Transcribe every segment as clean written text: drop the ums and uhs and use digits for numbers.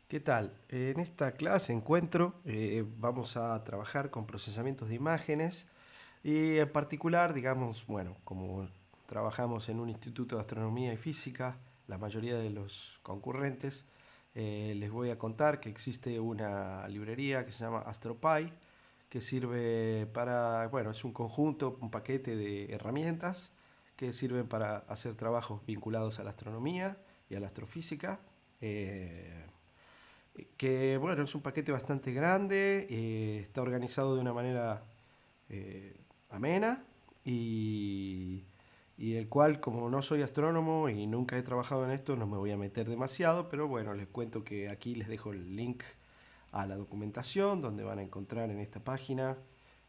¿Qué tal? En esta clase vamos a trabajar con procesamientos de imágenes y en particular, digamos, bueno, como trabajamos en un instituto de astronomía y física, la mayoría de los concurrentes, les voy a contar que existe una librería que se llama AstroPy, que sirve para, bueno, es un conjunto, un paquete de herramientas que sirven para hacer trabajos vinculados a la astronomía y a la astrofísica. Eh, que bueno, es un paquete bastante grande, está organizado de una manera amena y, y el cual, como no soy astrónomo y nunca he trabajado en esto, no me voy a meter demasiado, pero bueno, les cuento que aquí les dejo el link a la documentación donde van a encontrar en esta página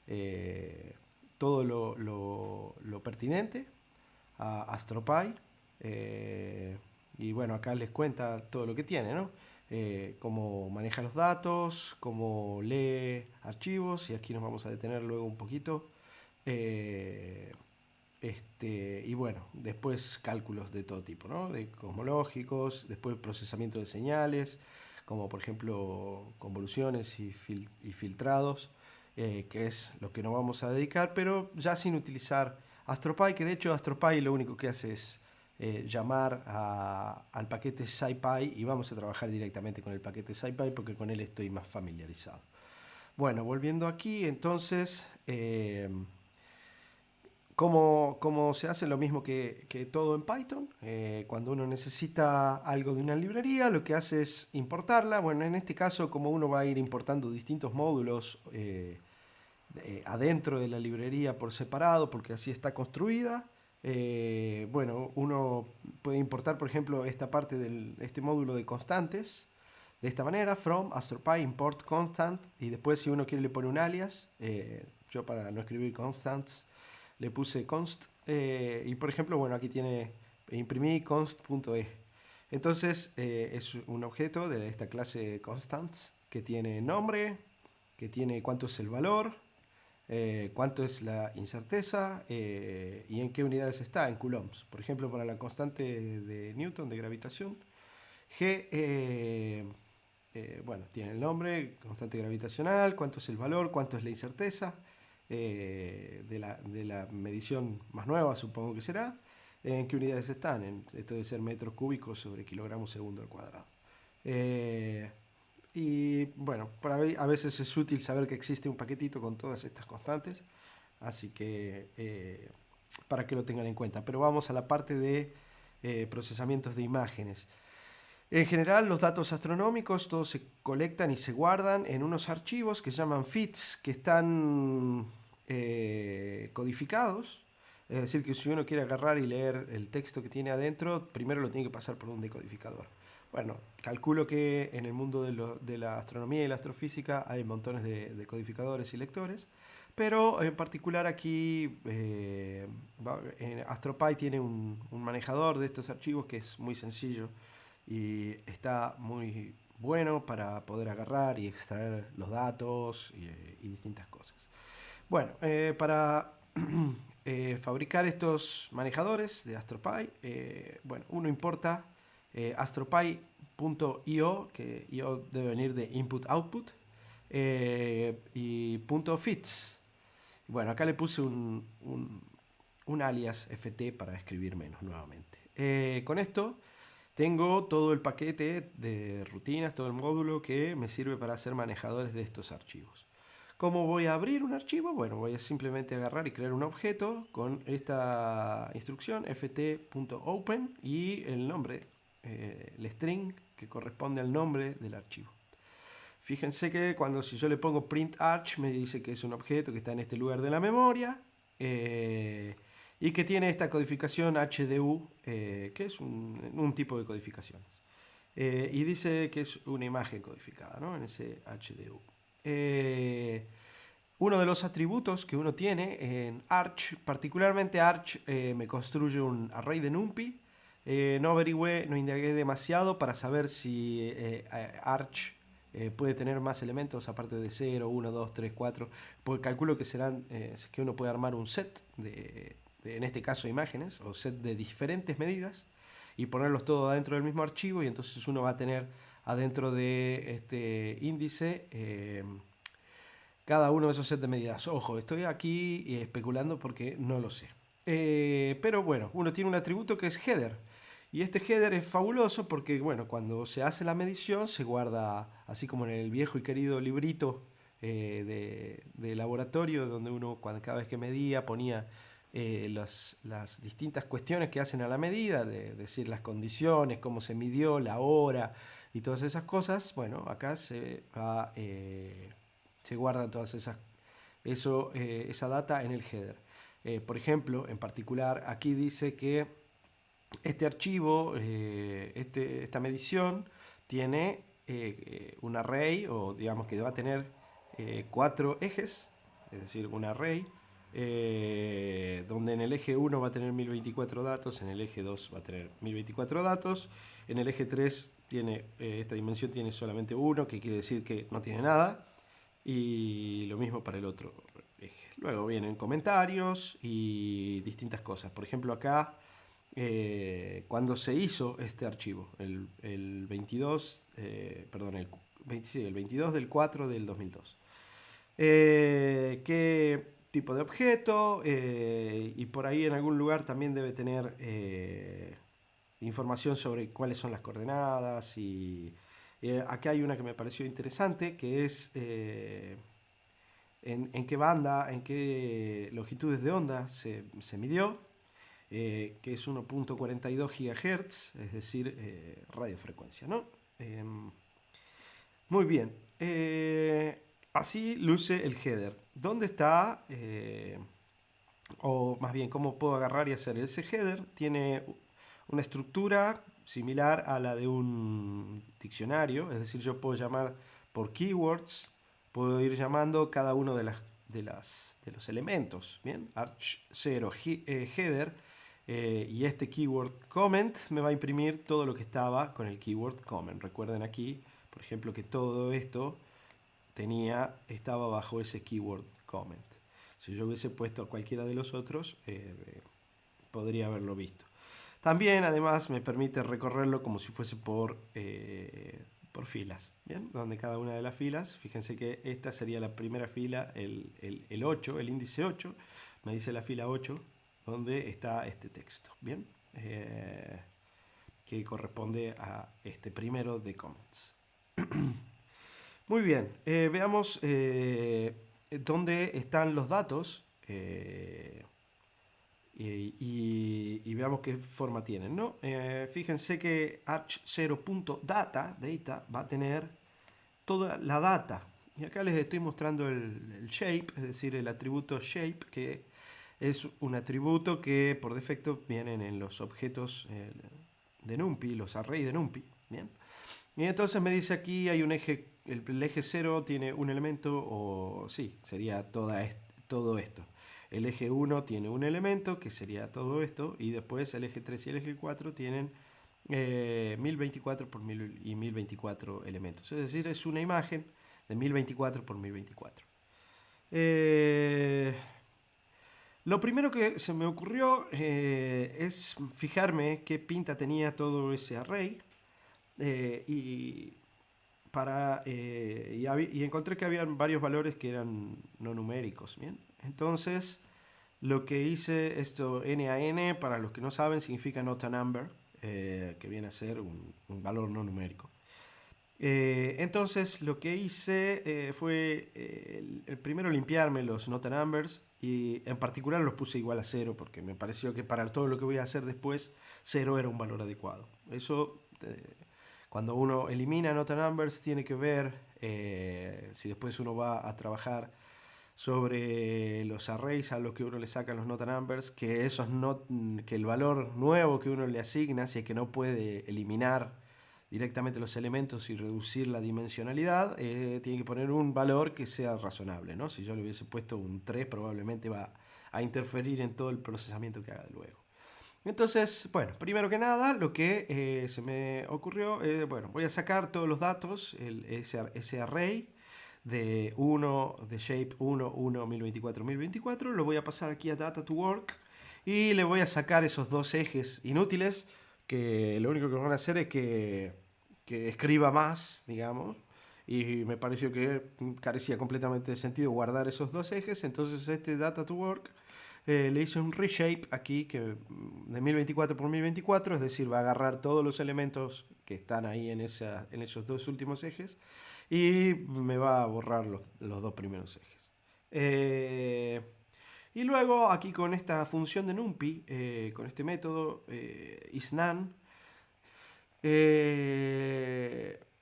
eh, todo lo pertinente a AstroPy. eh, y bueno, acá les cuenta todo lo que tiene, ¿no? Cómo maneja los datos, cómo lee archivos, y aquí nos vamos a detener luego un poquito. Eh, y bueno, después cálculos de todo tipo, ¿no? De cosmológicos, después procesamiento de señales, como por ejemplo convoluciones y filtrados, que es lo que nos vamos a dedicar, pero ya sin utilizar AstroPy, que de hecho AstroPy lo único que hace es llamar al paquete SciPy y vamos a trabajar directamente con el paquete SciPy porque con él estoy más familiarizado. Bueno, volviendo aquí, entonces, ¿cómo se hace? Lo mismo que todo en Python. Cuando uno necesita algo de una librería, lo que hace es importarla. Bueno, en este caso, como uno va a ir importando distintos módulos adentro de la librería por separado, porque así está construida, bueno, uno puede importar, por ejemplo, esta parte de este módulo de constantes. De esta manera, from AstroPy import constant, y después si uno quiere le pone un alias. Yo para no escribir constants le puse const, y por ejemplo, bueno, aquí tiene, imprimí const.e. Entonces es un objeto de esta clase constants que tiene nombre, que tiene cuánto es el valor, cuánto es la incerteza y en qué unidades está, en coulombs. Por ejemplo, para la constante de Newton de gravitación, G, bueno, tiene el nombre, constante gravitacional, cuánto es el valor, cuánto es la incerteza, de la medición más nueva, supongo que será, en qué unidades están. Esto debe ser metros cúbicos sobre kilogramos segundo al cuadrado. Eh, y bueno, a veces es útil saber que existe un paquetito con todas estas constantes, así que para que lo tengan en cuenta. Pero vamos a la parte de procesamientos de imágenes. En general, los datos astronómicos todos se colectan y se guardan en unos archivos que se llaman FITs, que están codificados. Es decir, que si uno quiere agarrar y leer el texto que tiene adentro, primero lo tiene que pasar por un decodificador. Bueno, calculo que en el mundo de la astronomía y la astrofísica hay montones de codificadores y lectores, pero en particular aquí AstroPy tiene un manejador de estos archivos que es muy sencillo y está muy bueno para poder agarrar y extraer los datos y distintas cosas. Bueno, para fabricar estos manejadores de AstroPy, bueno, uno importa astropy.io, que io debe venir de input-output, y .fits. Bueno, acá le puse un alias ft para escribir menos nuevamente. Con esto tengo todo el paquete de rutinas, todo el módulo que me sirve para ser manejadores de estos archivos. ¿Cómo voy a abrir un archivo? Bueno, voy a simplemente agarrar y crear un objeto con esta instrucción ft.open y el nombre, el string que corresponde al nombre del archivo. Fíjense que si yo le pongo print arch me dice que es un objeto que está en este lugar de la memoria y que tiene esta codificación HDU, que es un tipo de codificaciones. Y dice que es una imagen codificada, ¿no? En ese HDU. Uno de los atributos que uno tiene en Arch, particularmente Arch me construye un array de NumPy. No averigüé, no indagué demasiado para saber si Arch puede tener más elementos aparte de 0, 1, 2, 3, 4. Porque calculo que serán que uno puede armar un set en este caso imágenes, o set de diferentes medidas y ponerlos todos dentro del mismo archivo, y entonces uno va a tener adentro de este índice cada uno de esos sets de medidas. Ojo, estoy aquí especulando porque no lo sé. Pero bueno, uno tiene un atributo que es header. Y este header es fabuloso porque, bueno, cuando se hace la medición se guarda, así como en el viejo y querido librito de laboratorio, donde uno cada vez que medía ponía las distintas cuestiones que hacen a la medida, decir las condiciones, cómo se midió, la hora y todas esas cosas. Bueno, acá se guardan todas esa data en el header. Por ejemplo, en particular, aquí dice que este archivo, esta medición, tiene un array, o digamos que va a tener 4 ejes, es decir, un array, donde en el eje 1 va a tener 1024 datos, en el eje 2 va a tener 1024 datos, en el eje 3 esta dimensión tiene solamente 1, que quiere decir que no tiene nada, y lo mismo para el otro eje. Luego vienen comentarios y distintas cosas. Por ejemplo, acá cuando se hizo este archivo, el 22, el 22 del 4 del 2002. ¿Qué tipo de objeto? Y por ahí en algún lugar también debe tener información sobre cuáles son las coordenadas. Y acá hay una que me pareció interesante, que es en qué banda, en qué longitudes de onda se midió. Que es 1.42 GHz, es decir, radiofrecuencia, ¿no? Muy bien. Así luce el header. ¿Dónde está? O más bien, ¿cómo puedo agarrar y hacer? Ese header tiene una estructura similar a la de un diccionario, es decir, yo puedo llamar por keywords, puedo ir llamando cada uno de los elementos, ¿bien? Arch0 header. Y este keyword comment me va a imprimir todo lo que estaba con el keyword comment. Recuerden aquí, por ejemplo, que todo esto estaba bajo ese keyword comment. Si yo hubiese puesto cualquiera de los otros, podría haberlo visto. También, además, me permite recorrerlo como si fuese por filas, ¿bien? Donde cada una de las filas, fíjense que esta sería la primera fila, el 8, el índice 8, me dice la fila 8, donde está este texto, ¿bien? Que corresponde a este primero de comments. Muy bien, veamos dónde están los datos y veamos qué forma tienen, ¿no? Fíjense que arch0.data va a tener toda la data. Y acá les estoy mostrando el shape, es decir, el atributo shape, que es un atributo que por defecto vienen en los objetos de NumPy, los arrays de NumPy. ¿Bien? Y entonces me dice aquí hay un eje, el eje 0 tiene un elemento, o sí, sería todo esto. El eje 1 tiene un elemento, que sería todo esto, y después el eje 3 y el eje 4 tienen 1024 por 1000 y 1024 elementos. Es decir, es una imagen de 1024 por 1024. Lo primero que se me ocurrió es fijarme qué pinta tenía todo ese array y encontré que había varios valores que eran no numéricos. ¿Bien? Entonces, lo que hice, esto NaN, para los que no saben, significa not a number, que viene a ser un valor no numérico. Entonces lo que hice fue el primero limpiarme los not a numbers y en particular los puse igual a 0 porque me pareció que para todo lo que voy a hacer después 0 era un valor adecuado. Eso cuando uno elimina not a numbers tiene que ver si después uno va a trabajar sobre los arrays a los que uno le sacan los not a numbers, que el valor nuevo que uno le asigna, si es que no puede eliminar directamente los elementos y reducir la dimensionalidad, tiene que poner un valor que sea razonable, ¿no? Si yo le hubiese puesto un 3, probablemente va a interferir en todo el procesamiento que haga luego. Entonces, bueno, primero que nada, lo que se me ocurrió, bueno, voy a sacar todos los datos, ese array de shape 1, 1, 1024, 1024, lo voy a pasar aquí a data to work y le voy a sacar esos dos ejes inútiles que lo único que van a hacer es que que escriba más, digamos, y me pareció que carecía completamente de sentido guardar esos dos ejes. Entonces este Data to Work le hice un reshape aquí que de 1024 por 1024, es decir, va a agarrar todos los elementos que están ahí en esos dos últimos ejes y me va a borrar los dos primeros ejes. Y luego aquí con esta función de NumPy, con este método isNaN,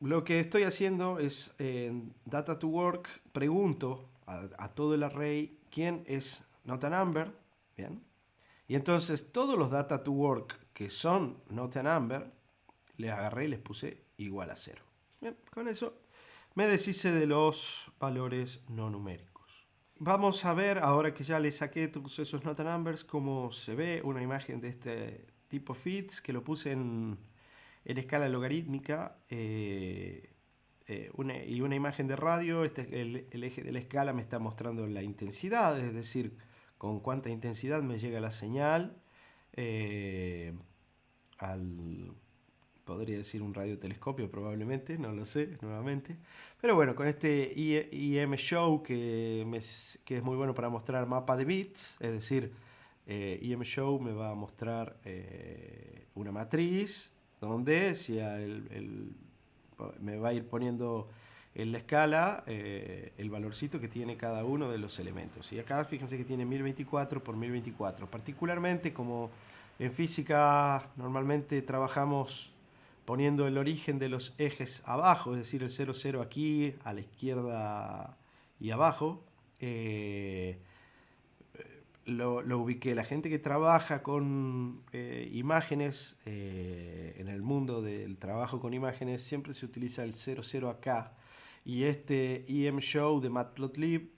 lo que estoy haciendo es en Data to Work pregunto a todo el array quién es not a number, ¿bien? Y entonces todos los Data to Work que son not a number, les agarré y les puse igual a 0. Bien, con eso me deshice de los valores no numéricos. Vamos a ver, ahora que ya le saqué todos esos not a numbers, cómo se ve una imagen de este tipo fits, que lo puse en escala logarítmica y una imagen de radio. El eje de la escala me está mostrando la intensidad, es decir, con cuánta intensidad me llega la señal podría decir un radiotelescopio probablemente, no lo sé, nuevamente. Pero bueno, con este EM Show que es muy bueno para mostrar mapa de bits, es decir, EM Show me va a mostrar una matriz donde si me va a ir poniendo en la escala el valorcito que tiene cada uno de los elementos. Y acá fíjense que tiene 1024 por 1024. Particularmente, como en física normalmente trabajamos poniendo el origen de los ejes abajo, es decir, el 0, 0 aquí, a la izquierda y abajo, lo ubiqué. La gente que trabaja con imágenes, en el mundo del trabajo con imágenes, siempre se utiliza el 0, 0 acá. Y este EM Show de Matplotlib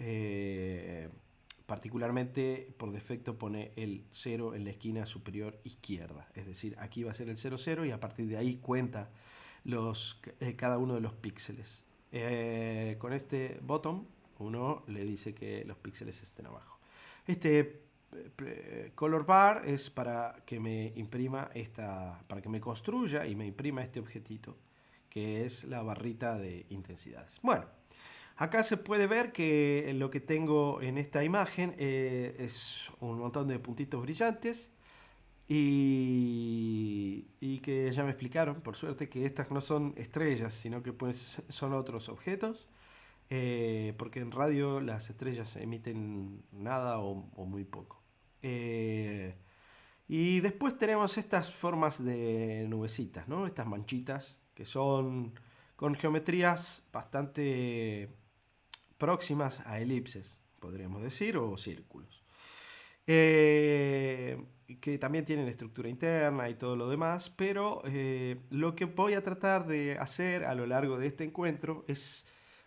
particularmente por defecto pone el 0 en la esquina superior izquierda. Es decir, aquí va a ser el 0, 0 y a partir de ahí cuenta cada uno de los píxeles. Con este bottom uno le dice que los píxeles estén abajo. Este color bar es para que me imprima para que me construya y me imprima este objetito que es la barrita de intensidades. Bueno, acá se puede ver que lo que tengo en esta imagen es un montón de puntitos brillantes y que ya me explicaron, por suerte, que estas no son estrellas, sino que pues son otros objetos, porque en radio las estrellas emiten nada o muy poco. Y después tenemos estas formas de nubecitas, ¿no? Estas manchitas que son con geometrías bastante próximas a elipses, podríamos decir, o círculos. Que también tienen estructura interna y todo lo demás, pero lo que voy a tratar de hacer a lo largo de este encuentro es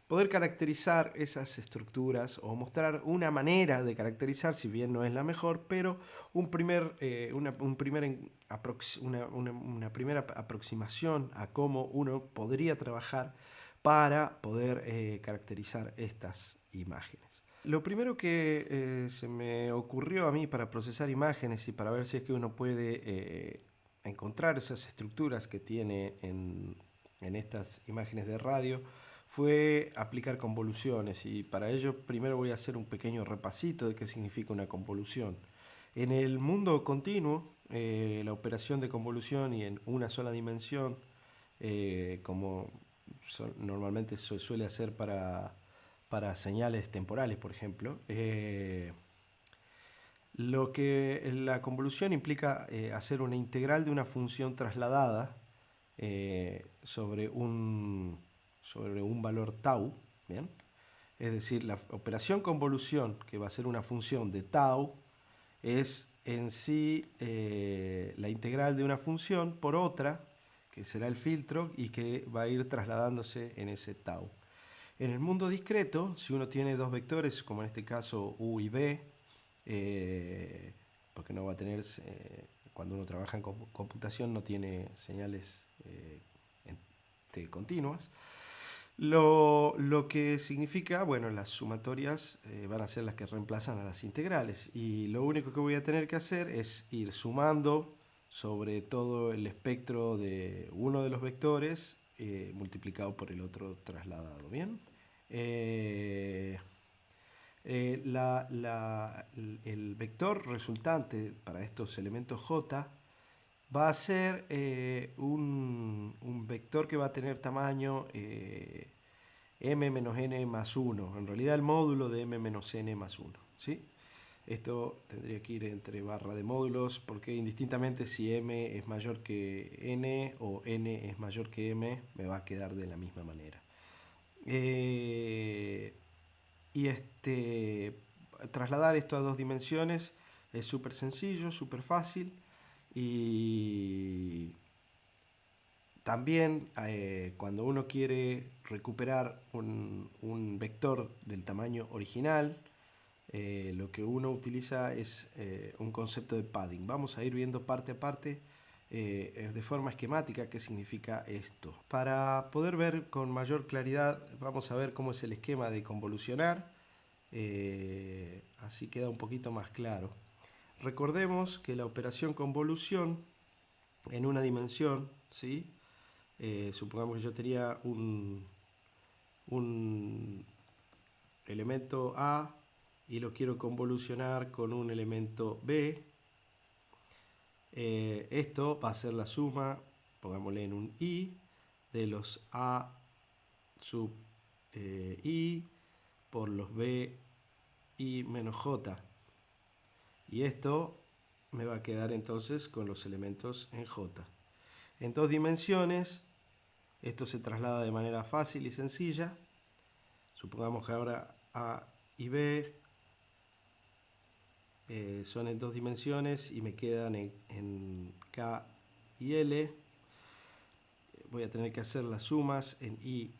poder caracterizar esas estructuras o mostrar una manera de caracterizar, si bien no es la mejor, pero una primera aproximación a cómo uno podría trabajar para poder caracterizar estas imágenes. Lo primero que se me ocurrió a mí para procesar imágenes y para ver si es que uno puede encontrar esas estructuras que tiene en estas imágenes de radio fue aplicar convoluciones, y para ello primero voy a hacer un pequeño repasito de qué significa una convolución. En el mundo continuo, la operación de convolución y en una sola dimensión, como normalmente se suele hacer para señales temporales, por ejemplo, lo que la convolución implica hacer una integral de una función trasladada sobre un valor tau, ¿bien? Es decir, la operación convolución, que va a ser una función de tau, es en sí la integral de una función por otra, que será el filtro, y que va a ir trasladándose en ese tau. En el mundo discreto, si uno tiene dos vectores, como en este caso u y b, porque no va a tener, cuando uno trabaja en computación no tiene señales continuas, lo que significa, bueno, las sumatorias van a ser las que reemplazan a las integrales, y lo único que voy a tener que hacer es ir sumando sobre todo el espectro de uno de los vectores multiplicado por el otro trasladado. Bien. El vector resultante para estos elementos J va a ser un vector que va a tener tamaño m menos n más 1. En realidad el módulo de m menos n más 1. ¿Sí? Esto tendría que ir entre barra de módulos, porque indistintamente si m es mayor que n o n es mayor que m, me va a quedar de la misma manera. Trasladar esto a dos dimensiones es súper sencillo, súper fácil. Y también cuando uno quiere recuperar un vector del tamaño original, lo que uno utiliza es un concepto de padding. Vamos a ir viendo parte a parte de forma esquemática qué significa esto. Para poder ver con mayor claridad, vamos a ver cómo es el esquema de convolucionar. Así queda un poquito más claro. Recordemos que la operación convolución en una dimensión, ¿sí? Supongamos que yo tenía un elemento A y lo quiero convolucionar con un elemento B. Esto va a ser la suma, pongámosle en un I, de los A sub I por los B I menos J. Y esto me va a quedar entonces con los elementos en J. En dos dimensiones, esto se traslada de manera fácil y sencilla. Supongamos que ahora A y B son en dos dimensiones y me quedan en K y L. Voy a tener que hacer las sumas en I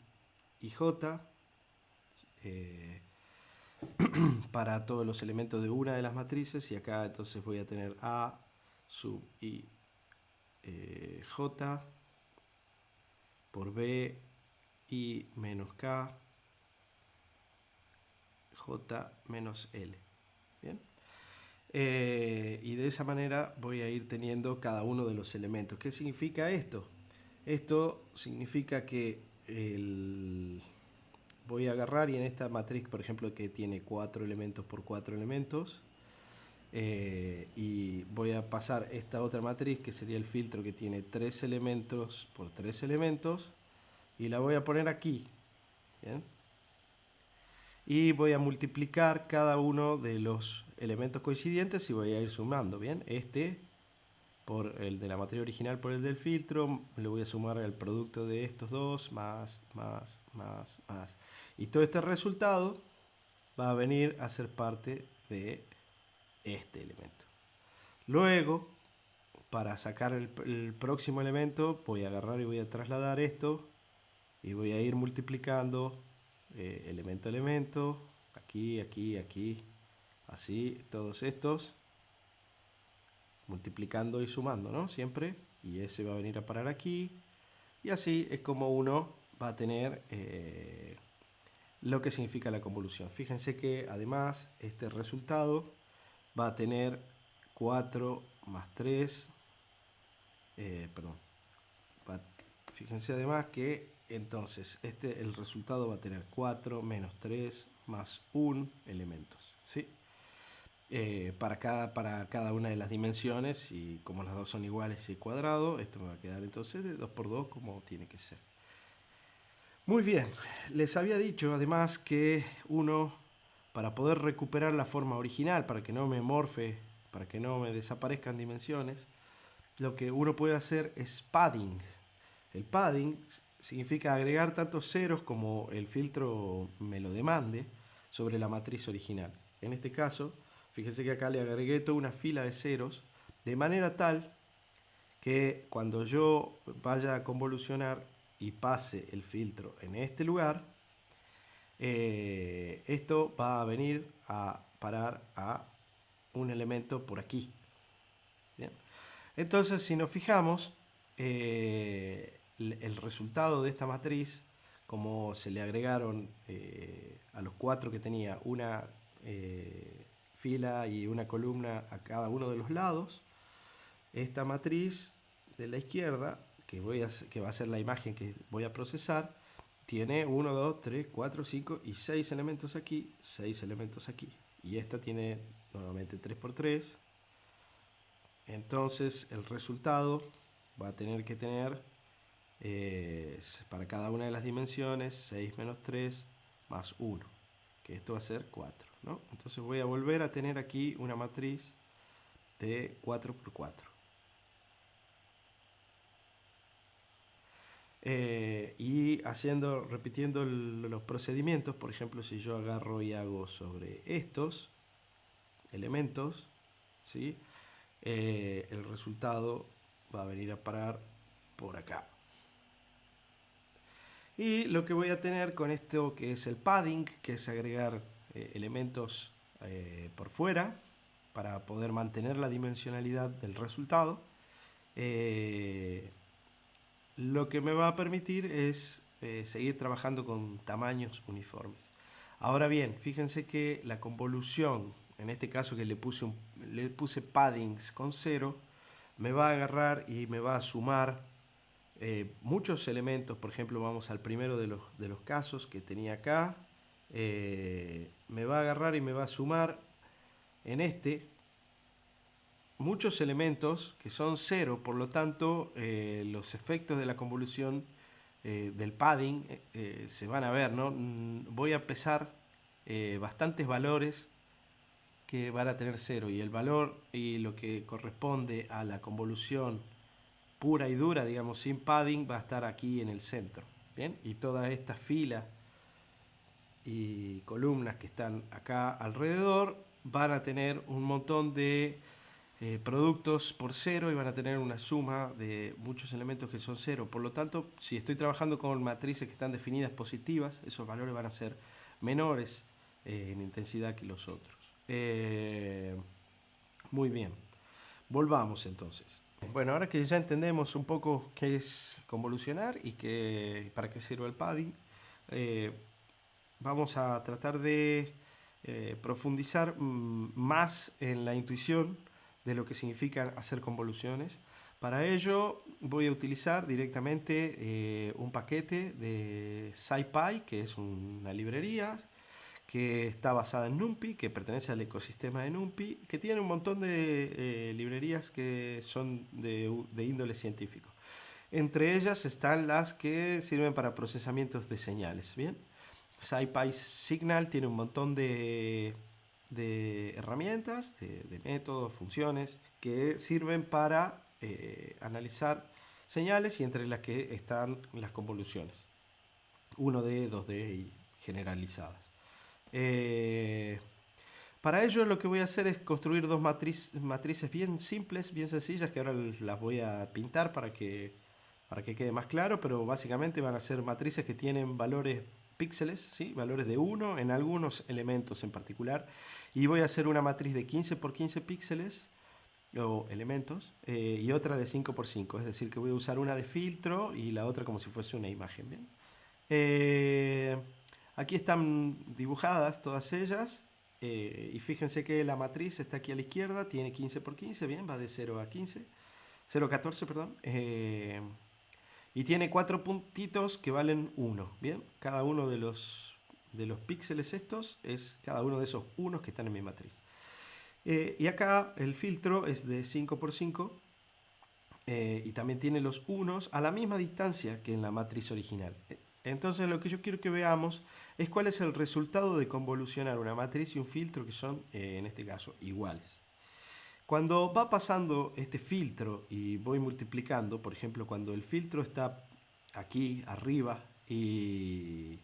y J para todos los elementos de una de las matrices, y acá entonces voy a tener A sub I J por B I menos K J menos L. Bien. Y de esa manera voy a ir teniendo cada uno de los elementos. ¿Qué significa esto? Esto significa que voy a agarrar, y en esta matriz, por ejemplo, que tiene 4 elementos por 4 elementos, y voy a pasar esta otra matriz, que sería el filtro, que tiene 3 elementos por 3 elementos, y la voy a poner aquí. ¿Bien? Y voy a multiplicar cada uno de los elementos coincidentes y voy a ir sumando. Bien, por el de la matriz original por el del filtro, le voy a sumar el producto de estos dos, más. Y todo este resultado va a venir a ser parte de este elemento. Luego, para sacar el próximo elemento, voy a agarrar y voy a trasladar esto y voy a ir multiplicando elemento a elemento, aquí, así, todos estos, multiplicando y sumando, ¿no? Siempre, y ese va a venir a parar aquí, y así es como uno va a tener lo que significa la convolución. Fíjense que además este resultado va a tener 4 más 3, fíjense además que entonces el resultado va a tener 4 menos 3 más 1 elementos, ¿sí? Para cada una de las dimensiones, y como las dos son iguales y cuadrado, esto me va a quedar entonces de 2 por 2 como tiene que ser. Muy bien, les había dicho además que uno, para poder recuperar la forma original, para que no me morfe, para que no me desaparezcan dimensiones, lo que uno puede hacer es padding. El padding significa agregar tantos ceros como el filtro me lo demande sobre la matriz original. En este caso, fíjense que acá le agregué toda una fila de ceros, de manera tal que cuando yo vaya a convolucionar y pase el filtro en este lugar, esto va a venir a parar a un elemento por aquí. Bien. Entonces, si nos fijamos, el resultado de esta matriz, como se le agregaron a los 4 que tenía una fila y una columna a cada uno de los lados, esta matriz de la izquierda que va a ser la imagen que voy a procesar, tiene 1, 2, 3, 4, 5 y 6 elementos aquí, 6 elementos aquí. Y esta tiene nuevamente 3 por 3. Entonces el resultado va a tener que tener para cada una de las dimensiones 6 menos 3 más 1, que esto va a ser 4, ¿no? Entonces voy a volver a tener aquí una matriz de 4 por 4. Y repitiendo los procedimientos, por ejemplo, si yo agarro y hago sobre estos elementos, ¿sí? El resultado va a venir a parar por acá. Y lo que voy a tener con esto, que es el padding, que es agregar elementos por fuera para poder mantener la dimensionalidad del resultado, lo que me va a permitir es seguir trabajando con tamaños uniformes. Ahora bien, fíjense que la convolución, en este caso que le puse paddings con 0, me va a agarrar y me va a sumar muchos elementos. Por ejemplo, vamos al primero de los casos que tenía acá. Me va a agarrar y me va a sumar en este muchos elementos que son 0, por lo tanto los efectos de la convolución del padding se van a ver, ¿no? Voy a pesar bastantes valores que van a tener 0, y el valor y lo que corresponde a la convolución pura y dura, digamos, sin padding, va a estar aquí en el centro, ¿bien? Y todas estas filas y columnas que están acá alrededor van a tener un montón de productos por 0 y van a tener una suma de muchos elementos que son 0. Por lo tanto, si estoy trabajando con matrices que están definidas positivas, esos valores van a ser menores en intensidad que los otros. Muy bien. Volvamos entonces. Bueno, ahora que ya entendemos un poco qué es convolucionar y para qué sirve el padding, vamos a tratar de profundizar más en la intuición de lo que significa hacer convoluciones. Para ello voy a utilizar directamente un paquete de SciPy, que es una librería que está basada en NumPy, que pertenece al ecosistema de NumPy, que tiene un montón de librerías que son de índole científico. Entre ellas están las que sirven para procesamientos de señales. Bien, SciPy Signal tiene un montón de herramientas, de métodos, funciones que sirven para analizar señales, y entre las que están las convoluciones 1D, 2D y generalizadas. Para ello lo que voy a hacer es construir dos matrices bien simples, bien sencillas, que ahora las voy a pintar para que quede más claro, pero básicamente van a ser matrices que tienen valores píxeles, ¿sí? Valores de 1 en algunos elementos en particular, y voy a hacer una matriz de 15 por 15 píxeles o elementos y otra de 5 por 5, es decir, que voy a usar una de filtro y la otra como si fuese una imagen. ¿Bien? Aquí están dibujadas todas ellas, y fíjense que la matriz está aquí a la izquierda, tiene 15 por 15, bien, va de 0 a 15, 0 a 14, perdón, y tiene 4 puntitos que valen 1, bien, cada uno de los píxeles estos es cada uno de esos unos que están en mi matriz. Y acá el filtro es de 5 por 5, y también tiene los unos a la misma distancia que en la matriz original. Entonces lo que yo quiero que veamos es cuál es el resultado de convolucionar una matriz y un filtro que son, en este caso, iguales. Cuando va pasando este filtro y voy multiplicando, por ejemplo, cuando el filtro está aquí arriba y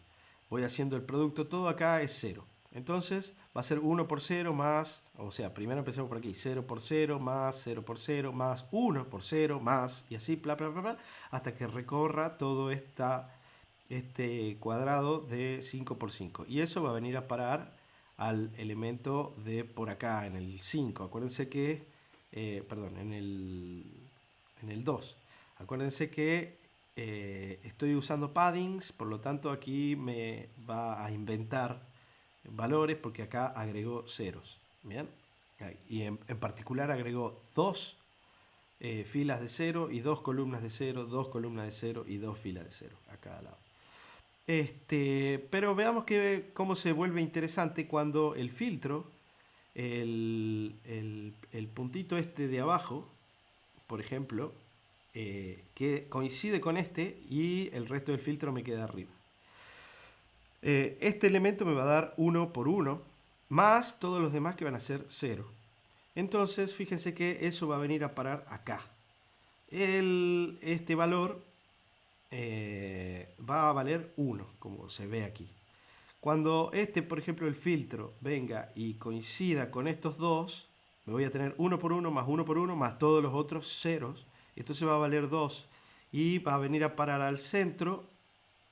voy haciendo el producto, todo acá es 0. Entonces va a ser 1 por 0 más, o sea, primero empecemos por aquí, 0 por 0 más 0 por 0 más 1 por 0 más, y así, bla, bla, bla, bla, hasta que recorra todo este cuadrado de 5 por 5. Y eso va a venir a parar al elemento de por acá, en el 5. Acuérdense que, perdón, en el 2. Acuérdense que estoy usando paddings, por lo tanto aquí me va a inventar valores porque acá agregó ceros. ¿Bien? Y en particular agregó 2 filas de 0 y 2 columnas de 0, 2 columnas de 0 y 2 filas de 0 a cada lado. Pero veamos cómo se vuelve interesante cuando el filtro, el puntito este de abajo, por ejemplo, que coincide con este y el resto del filtro me queda arriba. Este elemento me va a dar 1 por 1, más todos los demás que van a ser 0. Entonces, fíjense que eso va a venir a parar acá. Este valor va a valer 1, como se ve aquí. Cuando por ejemplo, el filtro venga y coincida con estos dos, me voy a tener 1 por 1 más 1 por 1 más todos los otros ceros. Entonces va a valer 2 y va a venir a parar al centro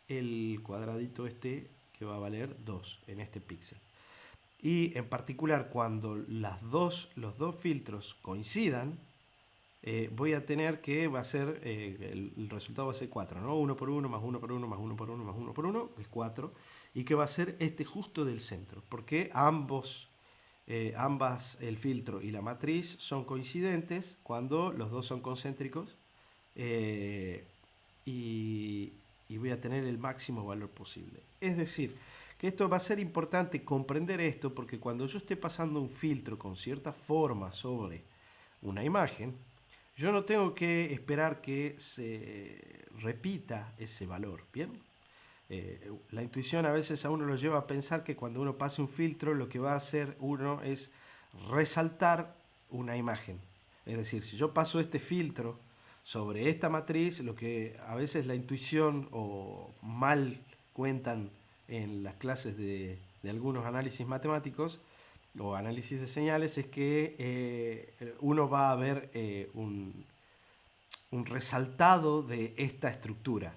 el cuadradito que va a valer 2 en este píxel. Y en particular cuando los dos filtros coincidan, voy a tener que va a ser, el resultado va a ser 4, ¿no? 1 por 1 más 1 por 1 más 1 por 1 más 1 por 1, que es 4, y que va a ser justo del centro, porque ambas, el filtro y la matriz, son coincidentes cuando los dos son concéntricos, y voy a tener el máximo valor posible. Es decir, que esto va a ser importante comprender esto, porque cuando yo esté pasando un filtro con cierta forma sobre una imagen, yo no tengo que esperar que se repita ese valor, ¿bien? La intuición a veces a uno lo lleva a pensar que cuando uno pase un filtro, lo que va a hacer uno es resaltar una imagen. Es decir, si yo paso este filtro sobre esta matriz, lo que a veces la intuición o mal cuentan en las clases de algunos análisis matemáticos o análisis de señales es que uno va a ver un resaltado de esta estructura.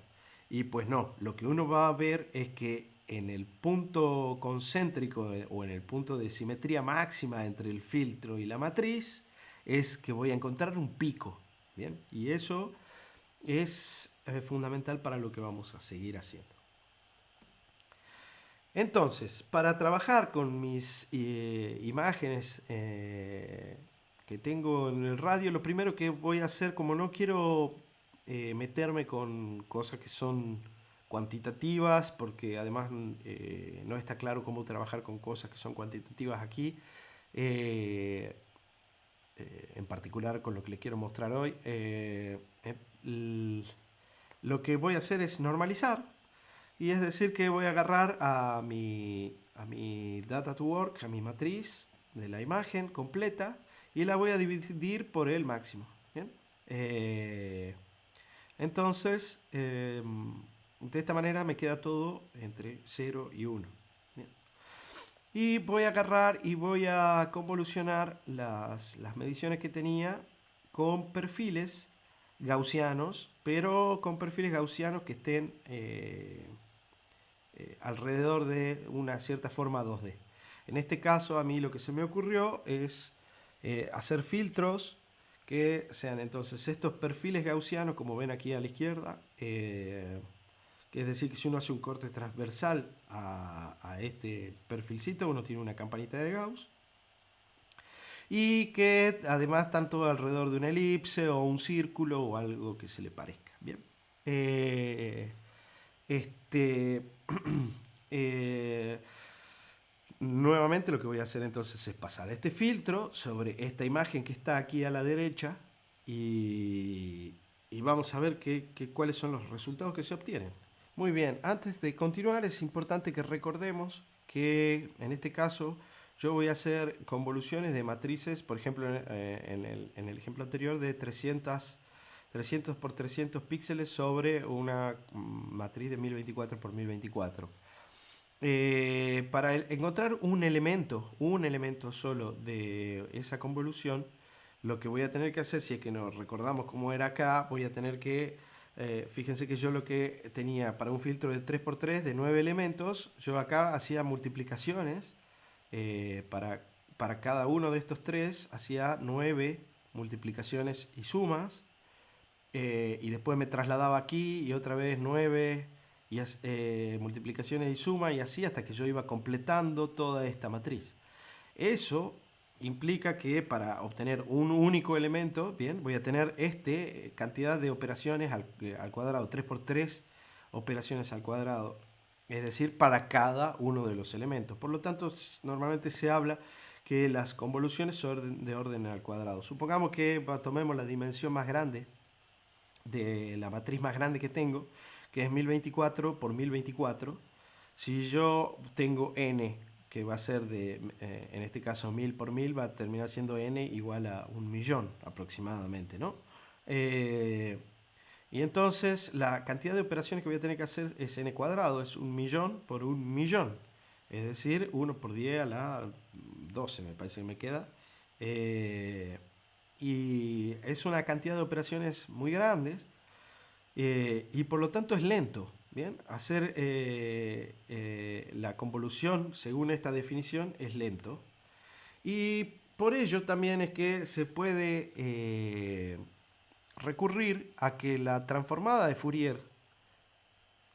Y pues no, lo que uno va a ver es que en el punto concéntrico o en el punto de simetría máxima entre el filtro y la matriz es que voy a encontrar un pico. ¿Bien? Y eso es fundamental para lo que vamos a seguir haciendo. Entonces, para trabajar con mis imágenes que tengo en el radio, lo primero que voy a hacer, como no quiero meterme con cosas que son cuantitativas, porque además no está claro cómo trabajar con cosas que son cuantitativas aquí, en particular con lo que les quiero mostrar hoy, lo que voy a hacer es normalizar, y es decir que voy a agarrar a mi data to work, a mi matriz de la imagen completa, y la voy a dividir por el máximo. ¿Bien? Entonces, de esta manera me queda todo entre 0 y 1. ¿Bien? Y voy a agarrar y voy a convolucionar las mediciones que tenía con perfiles gaussianos, pero con perfiles gaussianos que estén alrededor de una cierta forma 2D. En este caso, a mí lo que se me ocurrió es hacer filtros que sean entonces estos perfiles gaussianos, como ven aquí a la izquierda, que es decir, que si uno hace un corte transversal a este perfilcito, uno tiene una campanita de Gauss, y que además están todo alrededor de una elipse o un círculo o algo que se le parezca. Bien. Nuevamente lo que voy a hacer entonces es pasar este filtro sobre esta imagen que está aquí a la derecha y vamos a ver cuáles son los resultados que se obtienen. Muy bien, antes de continuar es importante que recordemos que en este caso yo voy a hacer convoluciones de matrices, por ejemplo en el ejemplo anterior, de 300 por 300 píxeles sobre una matriz de 1024 por 1024. Para encontrar un elemento solo de esa convolución, lo que voy a tener que hacer, si es que nos recordamos cómo era acá, voy a tener que, fíjense que yo lo que tenía para un filtro de 3×3 de 9 elementos, yo acá hacía multiplicaciones, para cada uno de estos 3 hacía 9 multiplicaciones y sumas, y después me trasladaba aquí y otra vez 9 multiplicaciones y suma, y así hasta que yo iba completando toda esta matriz. Eso implica que para obtener un único elemento, bien, voy a tener cantidad de operaciones al cuadrado, 3 por 3 operaciones al cuadrado, es decir, para cada uno de los elementos. Por lo tanto, normalmente se habla que las convoluciones son de orden al cuadrado. Supongamos que tomemos la dimensión más grande de la matriz más grande que tengo, que es 1024 por 1024. Si yo tengo n, que va a ser en este caso 1000 por 1000, va a terminar siendo n igual a 1.000.000 aproximadamente, ¿no? Y entonces la cantidad de operaciones que voy a tener que hacer es n cuadrado, es 1.000.000 por 1.000.000. Es decir, 1 por 10 a la 12 me parece que me queda. Y es una cantidad de operaciones muy grandes y por lo tanto es lento. Bien, hacer la convolución según esta definición es lento. Y por ello también es que se puede recurrir a que la transformada de Fourier,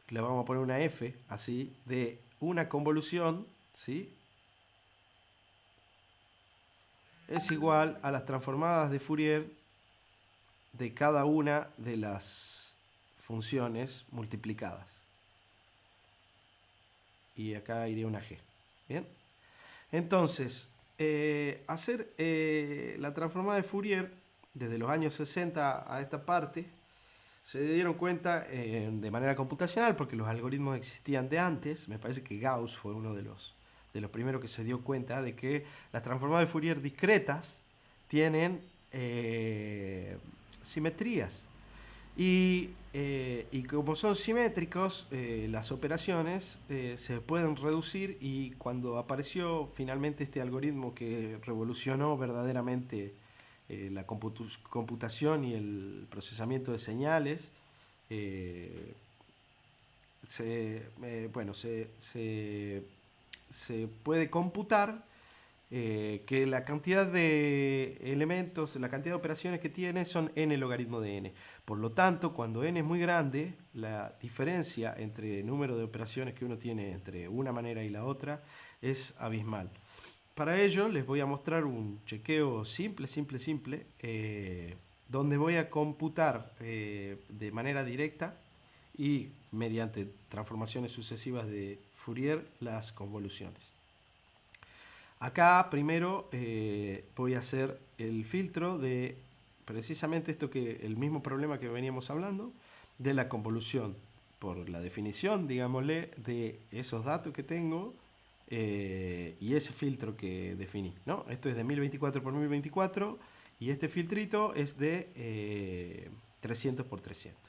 le vamos a poner una f así, de una convolución, ¿sí?, es igual a las transformadas de Fourier de cada una de las funciones multiplicadas. Y acá iría una g. Bien. Entonces, hacer la transformada de Fourier desde los años 60 a esta parte, se dieron cuenta de manera computacional, porque los algoritmos existían de antes. Me parece que Gauss fue uno de los primeros que se dio cuenta de que las transformadas de Fourier discretas tienen simetrías. Y como son simétricos, las operaciones se pueden reducir, y cuando apareció finalmente este algoritmo que revolucionó verdaderamente la computación y el procesamiento de señales, se puede computar que la cantidad de elementos, la cantidad de operaciones que tiene son n logaritmo de n. Por lo tanto, cuando n es muy grande, la diferencia entre el número de operaciones que uno tiene entre una manera y la otra es abismal. Para ello les voy a mostrar un chequeo simple, donde voy a computar de manera directa y mediante transformaciones sucesivas de Fourier las convoluciones. Acá primero voy a hacer el filtro de precisamente el mismo problema que veníamos hablando, de la convolución por la definición, digámosle, de esos datos que tengo y ese filtro que definí, ¿no? Esto es de 1024 por 1024 y este filtrito es de 300 por 300.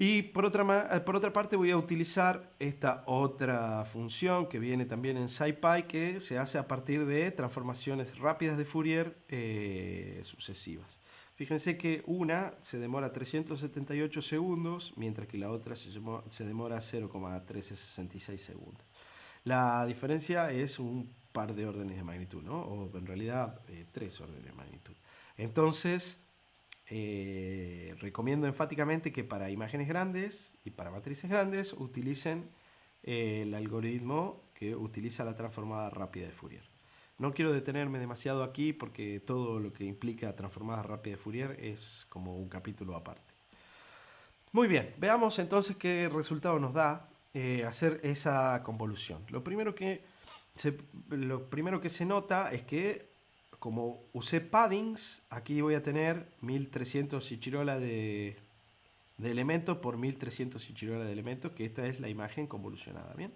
Y por otra parte voy a utilizar esta otra función que viene también en SciPy, que se hace a partir de transformaciones rápidas de Fourier sucesivas. Fíjense que una se demora 378 segundos, mientras que la otra se demora 0,1366 segundos. La diferencia es un par de órdenes de magnitud, ¿no? O en realidad 3 órdenes de magnitud. Entonces, recomiendo enfáticamente que para imágenes grandes y para matrices grandes utilicen el algoritmo que utiliza la transformada rápida de Fourier. No quiero detenerme demasiado aquí porque todo lo que implica transformada rápida de Fourier es como un capítulo aparte. Muy bien, veamos entonces qué resultado nos da hacer esa convolución. Lo primero que se nota es que, como usé paddings, aquí voy a tener 1300 Ichirola de elementos por 1300 Ichirola de elementos, que esta es la imagen convolucionada. Bien.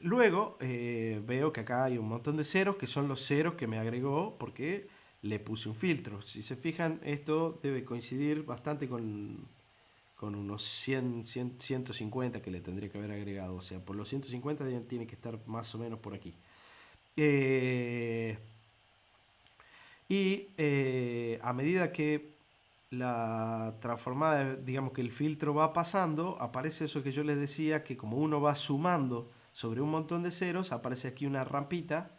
Luego veo que acá hay un montón de ceros, que son los ceros que me agregó porque le puse un filtro. Si se fijan, esto debe coincidir bastante con unos 150 que le tendría que haber agregado. O sea, por los 150 tiene que estar más o menos por aquí. A medida que la transformada, digamos que el filtro va pasando, aparece eso que yo les decía, que como uno va sumando sobre un montón de ceros, aparece aquí una rampita,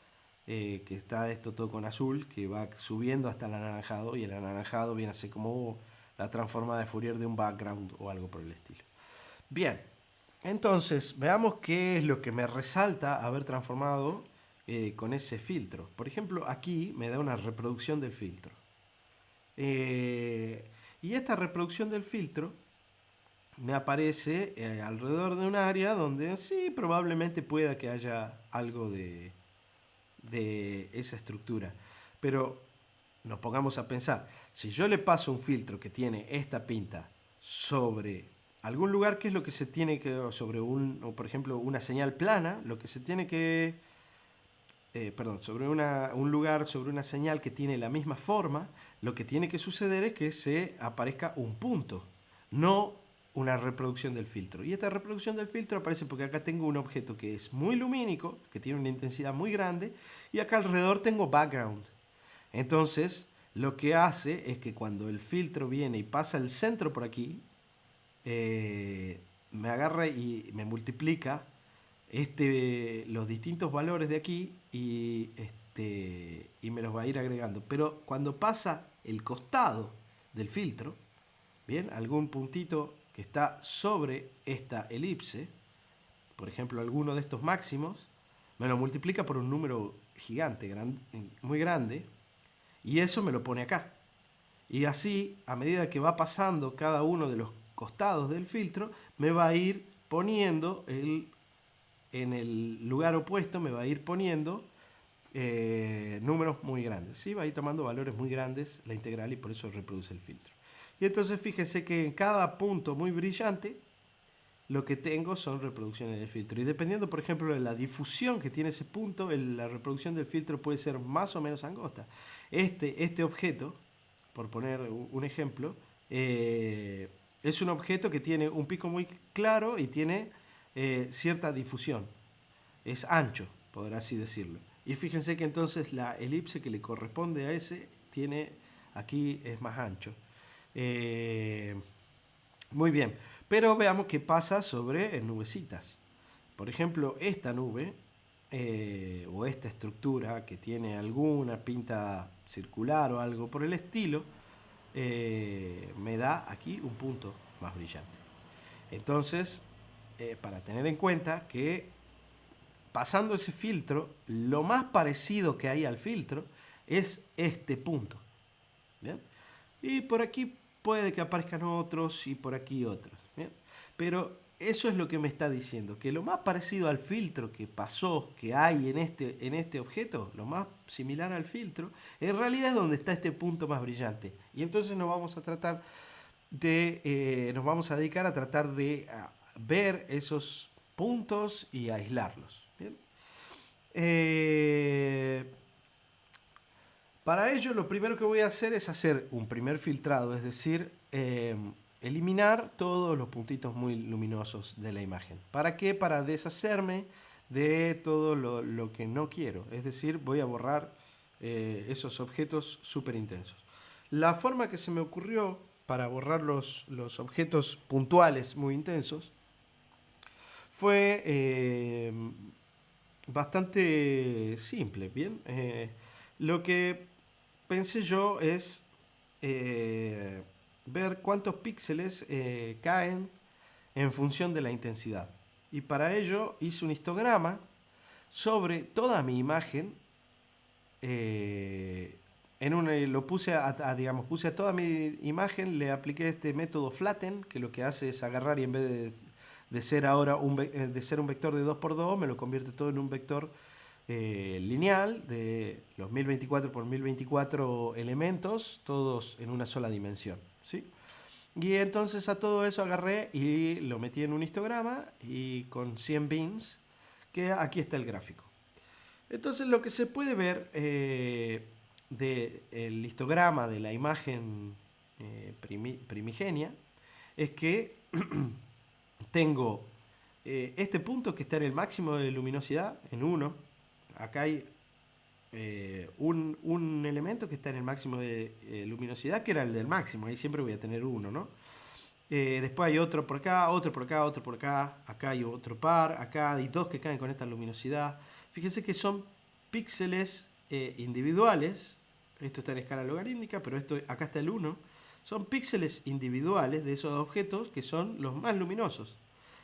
que está esto todo con azul, que va subiendo hasta el anaranjado, y el anaranjado viene a ser como la transformada de Fourier de un background o algo por el estilo. Bien, entonces veamos qué es lo que me resalta haber transformado con ese filtro. Por ejemplo, aquí me da una reproducción del filtro. Y esta reproducción del filtro me aparece alrededor de un área donde sí, probablemente pueda que haya algo de esa estructura. Pero nos pongamos a pensar, si yo le paso un filtro que tiene esta pinta sobre algún lugar, ¿qué es lo que se tiene que, sobre o por ejemplo, una señal plana, lo que se tiene que, perdón, sobre un lugar, sobre una señal que tiene la misma forma, lo que tiene que suceder es que se aparezca un punto, no una reproducción del filtro. Y esta reproducción del filtro aparece porque acá tengo un objeto que es muy lumínico, que tiene una intensidad muy grande, y acá alrededor tengo background. Entonces, lo que hace es que cuando el filtro viene y pasa el centro por aquí, me agarra y me multiplica los distintos valores de aquí y me los va a ir agregando. Pero cuando pasa el costado del filtro, bien, algún puntito que está sobre esta elipse, por ejemplo, alguno de estos máximos, me lo multiplica por un número gigante, muy grande, y eso me lo pone acá. Y así, a medida que va pasando cada uno de los costados del filtro, me va a ir poniendo en el lugar opuesto, me va a ir poniendo números muy grandes. ¿Sí? Va a ir tomando valores muy grandes la integral y por eso reproduce el filtro. Y entonces fíjense que en cada punto muy brillante, lo que tengo son reproducciones de filtro. Y dependiendo, por ejemplo, de la difusión que tiene ese punto, la reproducción del filtro puede ser más o menos angosta. Este objeto, por poner un ejemplo, es un objeto que tiene un pico muy claro y tiene cierta difusión. Es ancho, por así decirlo. Y fíjense que entonces la elipse que le corresponde a ese aquí es más ancho. Muy bien, pero veamos qué pasa sobre nubecitas. Por ejemplo, esta nube o esta estructura que tiene alguna pinta circular o algo por el estilo, me da aquí un punto más brillante. Entonces, para tener en cuenta que pasando ese filtro, lo más parecido que hay al filtro es este punto. ¿Bien? Y por aquí puede que aparezcan otros y por aquí otros. ¿Bien? Pero eso es lo que me está diciendo, que lo más parecido al filtro que pasó, que hay en este objeto, lo más similar al filtro, en realidad es donde está este punto más brillante. Y entonces nos vamos a dedicar a tratar de ver esos puntos y aislarlos. ¿Bien? Para ello, lo primero que voy a hacer es hacer un primer filtrado, es decir, eliminar todos los puntitos muy luminosos de la imagen. ¿Para qué? Para deshacerme de todo lo que no quiero. Es decir, voy a borrar esos objetos súper intensos. La forma que se me ocurrió para borrar los objetos puntuales muy intensos fue bastante simple, ¿bien? Lo que pensé yo es ver cuántos píxeles caen en función de la intensidad. Y para ello hice un histograma sobre toda mi imagen. Lo puse puse a toda mi imagen, le apliqué este método flatten, que lo que hace es agarrar y en vez de ser ahora un vector de 2×2, me lo convierte todo en un vector lineal de los 1024 por 1024 elementos, todos en una sola dimensión, ¿sí? Y entonces a todo eso agarré y lo metí en un histograma y con 100 bins, que aquí está el gráfico. Entonces lo que se puede ver del histograma de la imagen primigenia es que tengo este punto que está en el máximo de luminosidad, en 1. Acá hay un elemento que está en el máximo de luminosidad, que era el del máximo, ahí siempre voy a tener 1, ¿no? Después hay otro por acá, otro por acá, otro por acá, acá hay otro par, acá hay 2 que caen con esta luminosidad. Fíjense que son píxeles individuales, esto está en escala logarítmica, pero acá está el 1, son píxeles individuales de esos objetos que son los más luminosos.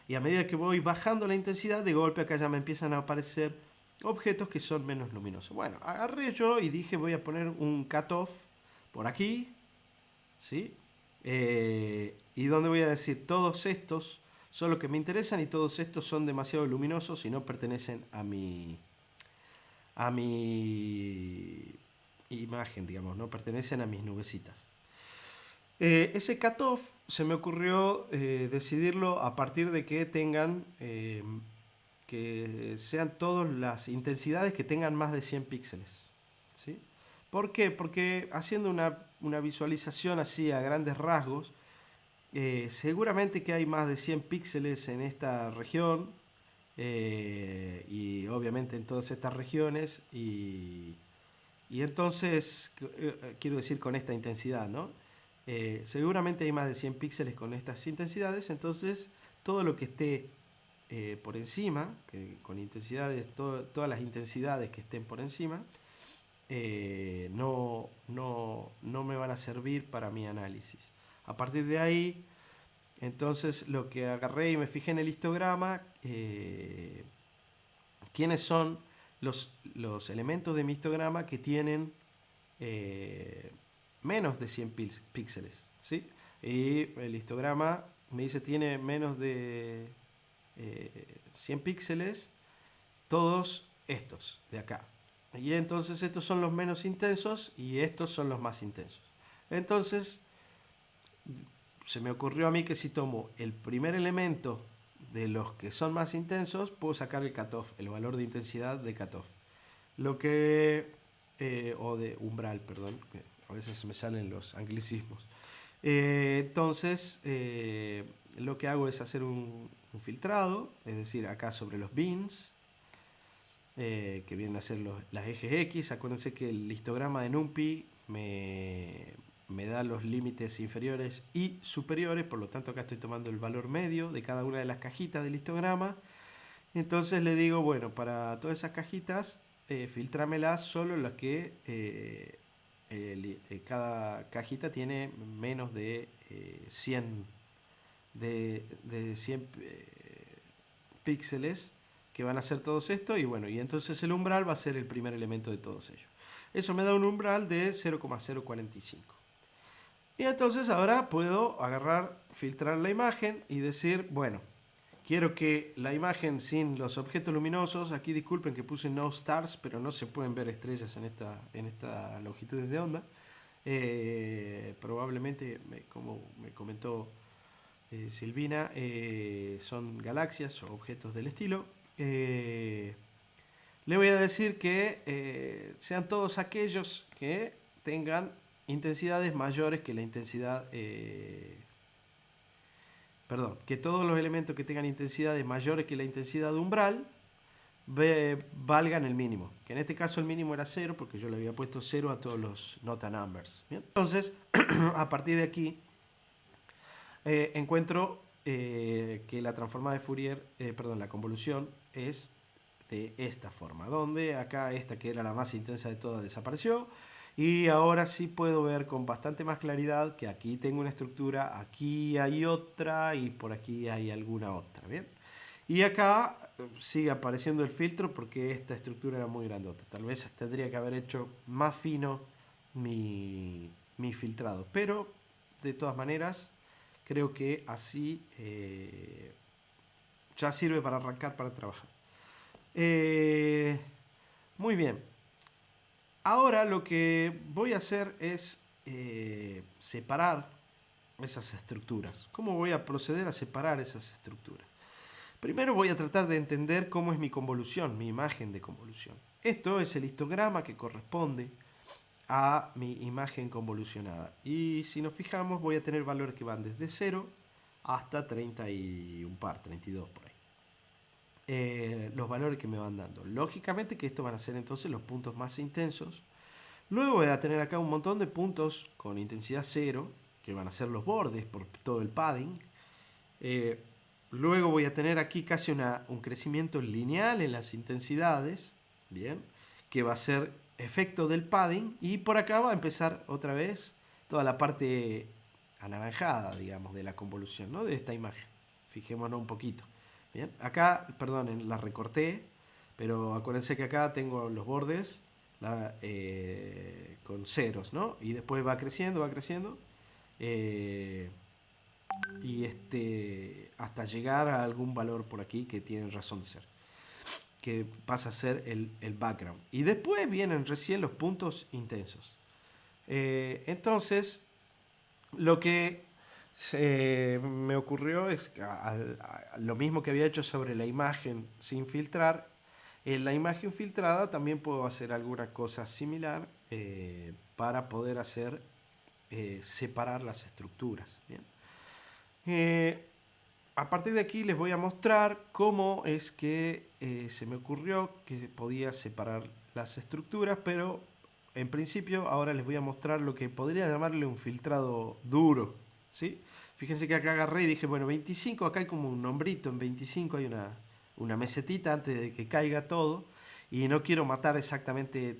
Y a medida que voy bajando la intensidad, de golpe acá ya me empiezan a aparecer objetos que son menos luminosos. Bueno, agarré yo y dije voy a poner un cutoff por aquí, ¿sí? Y donde voy a decir todos estos son los que me interesan y todos estos son demasiado luminosos y no pertenecen a mi imagen, digamos, no pertenecen a mis nubecitas. Ese cutoff se me ocurrió decidirlo a partir de que tengan que sean todas las intensidades que tengan más de 100 píxeles, ¿sí? ¿Por qué? Porque haciendo una visualización así a grandes rasgos, seguramente que hay más de 100 píxeles en esta región y obviamente en todas estas regiones y entonces, quiero decir con esta intensidad, ¿no? Seguramente hay más de 100 píxeles con estas intensidades, entonces todo lo que esté por encima, que con intensidades, todas las intensidades que estén por encima, no me van a servir para mi análisis. A partir de ahí, entonces lo que agarré y me fijé en el histograma, quiénes son los elementos de mi histograma que tienen menos de 100 píxeles, ¿sí? Y el histograma me dice tiene menos de 100 píxeles, todos estos de acá. Y entonces estos son los menos intensos y estos son los más intensos. Entonces se me ocurrió a mí que si tomo el primer elemento de los que son más intensos, puedo sacar el cutoff, el valor de intensidad de cutoff. Lo que o de umbral, perdón, a veces me salen los anglicismos. Entonces lo que hago es hacer un filtrado, es decir, acá sobre los bins, que vienen a ser las ejes X. Acuérdense que el histograma de NumPy me da los límites inferiores y superiores, por lo tanto acá estoy tomando el valor medio de cada una de las cajitas del histograma. Entonces le digo, bueno, para todas esas cajitas, filtrámelas solo las que cada cajita tiene menos de 100 píxeles, que van a ser todos estos, y bueno, y entonces el umbral va a ser el primer elemento de todos ellos. Eso me da un umbral de 0,045. Y entonces ahora puedo agarrar, filtrar la imagen y decir, bueno, quiero que la imagen sin los objetos luminosos, aquí disculpen que puse no stars, pero no se pueden ver estrellas en esta longitud de onda. Probablemente, como me comentó Silvina, son galaxias o objetos del estilo. Le voy a decir que sean todos aquellos que tengan intensidades mayores que la intensidad, que todos los elementos que tengan intensidades mayores que la intensidad de umbral valgan el mínimo, que en este caso el mínimo era 0 porque yo le había puesto 0 a todos los nota numbers. ¿Bien? Entonces a partir de aquí encuentro que la transformada de Fourier, la convolución es de esta forma, donde acá esta que era la más intensa de todas desapareció, y ahora sí puedo ver con bastante más claridad que aquí tengo una estructura, aquí hay otra y por aquí hay alguna otra, ¿bien? Y acá sigue apareciendo el filtro porque esta estructura era muy grandota. Tal vez tendría que haber hecho más fino mi filtrado, pero de todas maneras creo que así ya sirve para arrancar para trabajar. Muy bien. Ahora lo que voy a hacer es separar esas estructuras. ¿Cómo voy a proceder a separar esas estructuras? Primero voy a tratar de entender cómo es mi convolución, mi imagen de convolución. Esto es el histograma que corresponde a mi imagen convolucionada. Y si nos fijamos, voy a tener valores que van desde 0 hasta 30 y un par, 32 por ahí. Los valores que me van dando. Lógicamente que estos van a ser entonces los puntos más intensos. Luego voy a tener acá un montón de puntos con intensidad 0, que van a ser los bordes por todo el padding. Luego voy a tener aquí casi un crecimiento lineal en las intensidades, bien, que va a ser efecto del padding, y por acá va a empezar otra vez toda la parte anaranjada, digamos, de la convolución, ¿no? De esta imagen. Fijémonos un poquito. Bien, acá, perdonen, la recorté Pero acuérdense que acá tengo los bordes con ceros, ¿no? Y después va creciendo, eh, y hasta llegar a algún valor por aquí que tiene razón de ser, que pasa a ser el background. Y después vienen recién los puntos intensos. Entonces, lo que me ocurrió es que lo mismo que había hecho sobre la imagen sin filtrar, en la imagen filtrada también puedo hacer alguna cosa similar para poder hacer separar las estructuras. ¿Bien? A partir de aquí les voy a mostrar cómo es que se me ocurrió que podía separar las estructuras, pero en principio ahora les voy a mostrar lo que podría llamarle un filtrado duro, ¿sí? Fíjense que acá agarré y dije, bueno, 25, acá hay como un nombrito, en 25 hay una mesetita antes de que caiga todo, y no quiero matar exactamente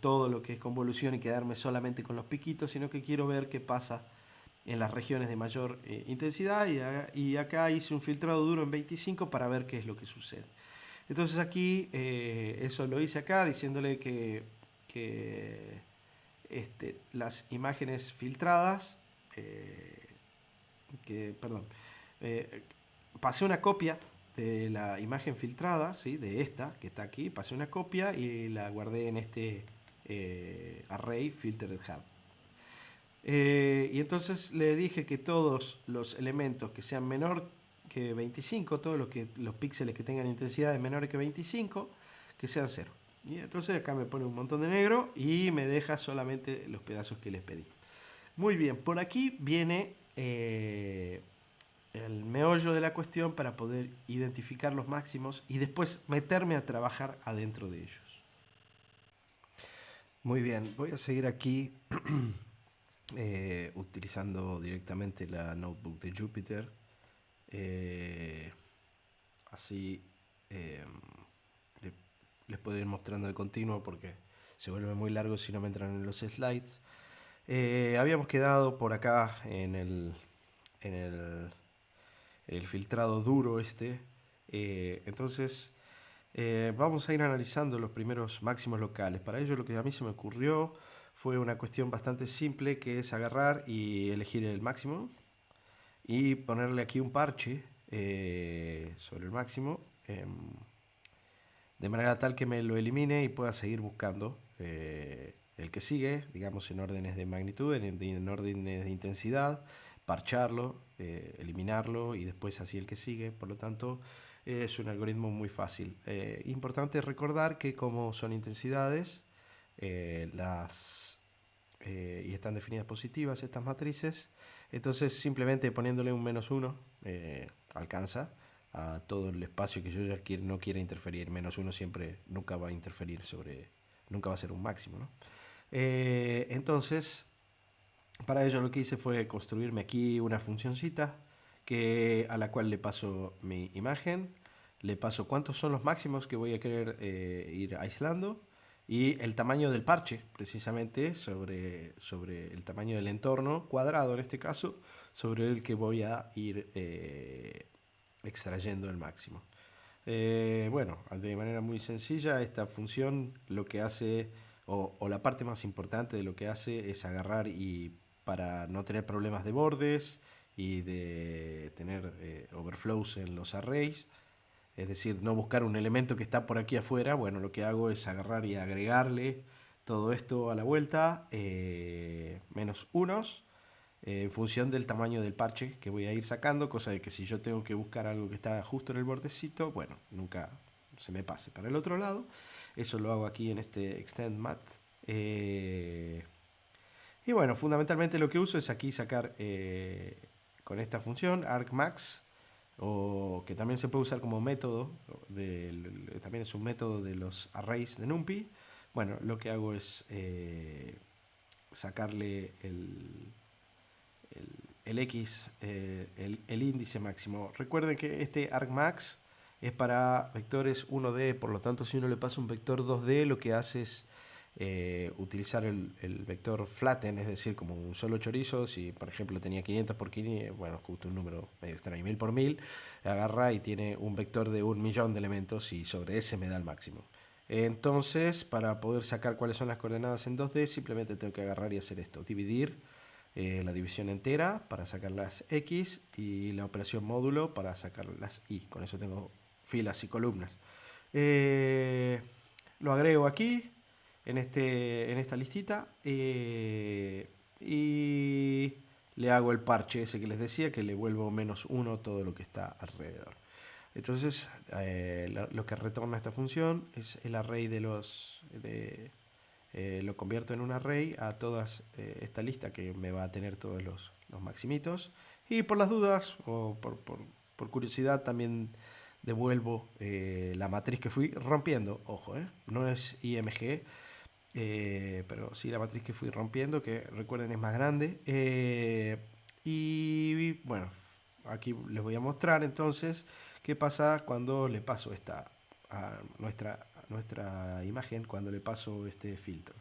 todo lo que es convolución y quedarme solamente con los piquitos, sino que quiero ver qué pasa en las regiones de mayor intensidad, y acá hice un filtrado duro en 25 para ver qué es lo que sucede. Entonces aquí, eso lo hice acá diciéndole que las imágenes filtradas, perdón, pasé una copia de la imagen filtrada, ¿sí? De esta que está aquí, pasé una copia y la guardé en este array filtered head. Y entonces le dije que todos los elementos que sean menor que 25, todos los píxeles que tengan intensidades menores que 25, que sean 0. Y entonces acá me pone un montón de negro y me deja solamente los pedazos que les pedí. Muy bien, por aquí viene el meollo de la cuestión para poder identificar los máximos y después meterme a trabajar adentro de ellos. Muy bien, voy a seguir aquí utilizando directamente la notebook de Jupyter. Así les puedo ir mostrando de continuo porque se vuelve muy largo si no me entran en los slides. Habíamos quedado por acá en el filtrado duro entonces vamos a ir analizando los primeros máximos locales. Para ello lo que a mí se me ocurrió fue una cuestión bastante simple, que es agarrar y elegir el máximo y ponerle aquí un parche sobre el máximo, de manera tal que me lo elimine y pueda seguir buscando el que sigue, digamos en órdenes de magnitud, en órdenes de intensidad, parcharlo, eliminarlo y después así el que sigue. Por lo tanto, es un algoritmo muy fácil. Importante recordar que como son intensidades, y están definidas positivas estas matrices, entonces simplemente poniéndole un -1 alcanza a todo el espacio que yo ya no quiera interferir. -1 siempre nunca va a interferir nunca va a ser un máximo, ¿no? Entonces, para ello lo que hice fue construirme aquí una funcioncita a la cual le paso mi imagen, le paso cuántos son los máximos que voy a querer ir aislando, y el tamaño del parche, precisamente sobre el tamaño del entorno cuadrado, en este caso, sobre el que voy a ir extrayendo el máximo. Bueno, de manera muy sencilla, esta función lo que hace, o la parte más importante de lo que hace, es agarrar y, para no tener problemas de bordes y de tener overflows en los arrays, es decir, no buscar un elemento que está por aquí afuera, bueno, lo que hago es agarrar y agregarle todo esto a la vuelta, -1, en función del tamaño del parche que voy a ir sacando, cosa de que si yo tengo que buscar algo que está justo en el bordecito, bueno, nunca se me pase para el otro lado. Eso lo hago aquí en este extend mat. Y bueno, fundamentalmente lo que uso es aquí sacar con esta función argmax, o que también se puede usar como método, también es un método de los arrays de NumPy. Bueno, lo que hago es sacarle el X, el índice máximo. Recuerden que este argmax es para vectores 1D, por lo tanto si uno le pasa un vector 2D, lo que hace es utilizar el vector flatten, es decir, como un solo chorizo. Si por ejemplo tenía 500 por 500, bueno, justo un número medio extraño, 1000 por 1000, agarra y tiene un vector de 1.000.000 de elementos y sobre ese me da el máximo. Entonces, para poder sacar cuáles son las coordenadas en 2D, simplemente tengo que agarrar y hacer esto, dividir la división entera para sacar las X y la operación módulo para sacar las Y. Con eso tengo filas y columnas. Lo agrego aquí, en esta listita, y le hago el parche ese que les decía, que le vuelvo -1 todo lo que está alrededor. Entonces, lo que retorna esta función es el array lo convierto en un array a todas esta lista que me va a tener todos los maximitos. Y por las dudas, o por curiosidad, también devuelvo la matriz que fui rompiendo. Ojo, no es IMG, pero sí la matriz que fui rompiendo, que recuerden es más grande. Y bueno, aquí les voy a mostrar entonces qué pasa cuando le paso a nuestra imagen, cuando le paso este filtro.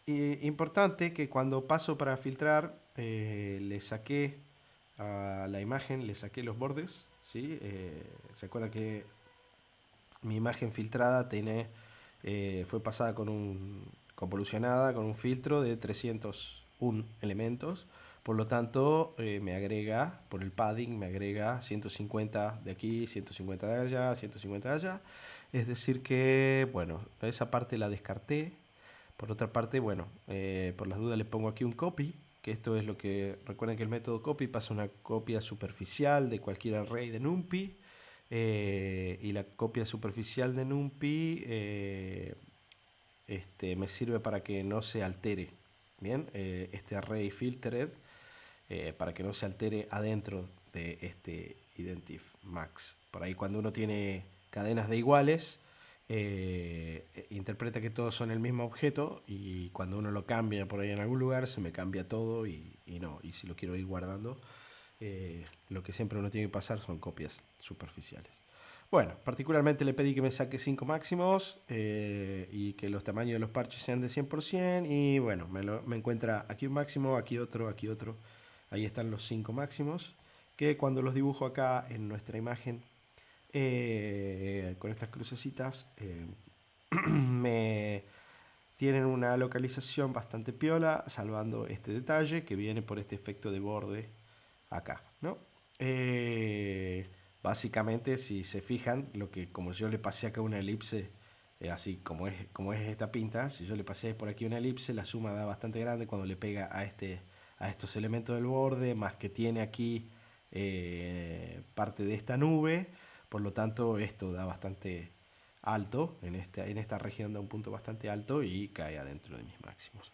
Importante que cuando paso para filtrar, le saqué a la imagen, le saqué los bordes, ¿sí? Se acuerdan que mi imagen filtrada fue pasada convolucionada con un filtro de 301 elementos. Por lo tanto, me agrega, por el padding, me agrega 150 de aquí, 150 de allá, 150 de allá. Es decir que, bueno, esa parte la descarté. Por otra parte, bueno, por las dudas le pongo aquí un copy, que esto es lo que, recuerden que el método copy pasa una copia superficial de cualquier array de NumPy, y la copia superficial de NumPy me sirve para que no se altere, bien, este array filtered, para que no se altere adentro de este identif max. Por ahí cuando uno tiene cadenas de iguales, interpreta que todos son el mismo objeto, y cuando uno lo cambia por ahí en algún lugar se me cambia todo y no, y si lo quiero ir guardando, lo que siempre uno tiene que pasar son copias superficiales. Bueno, particularmente le pedí que me saque 5 máximos, y que los tamaños de los parches sean de 100%, y bueno, me encuentra aquí un máximo, aquí otro, aquí otro. Ahí están los 5 máximos, que cuando los dibujo acá en nuestra imagen, con estas crucecitas, me tienen una localización bastante piola, salvando este detalle que viene por este efecto de borde acá, ¿no? Básicamente, si se fijan, como yo le pasé acá una elipse, así como es esta pinta, si yo le pasé por aquí una elipse, la suma da bastante grande cuando le pega a estos elementos del borde, más que tiene aquí parte de esta nube. Por lo tanto, esto da bastante alto, en esta región da un punto bastante alto y cae adentro de mis máximos.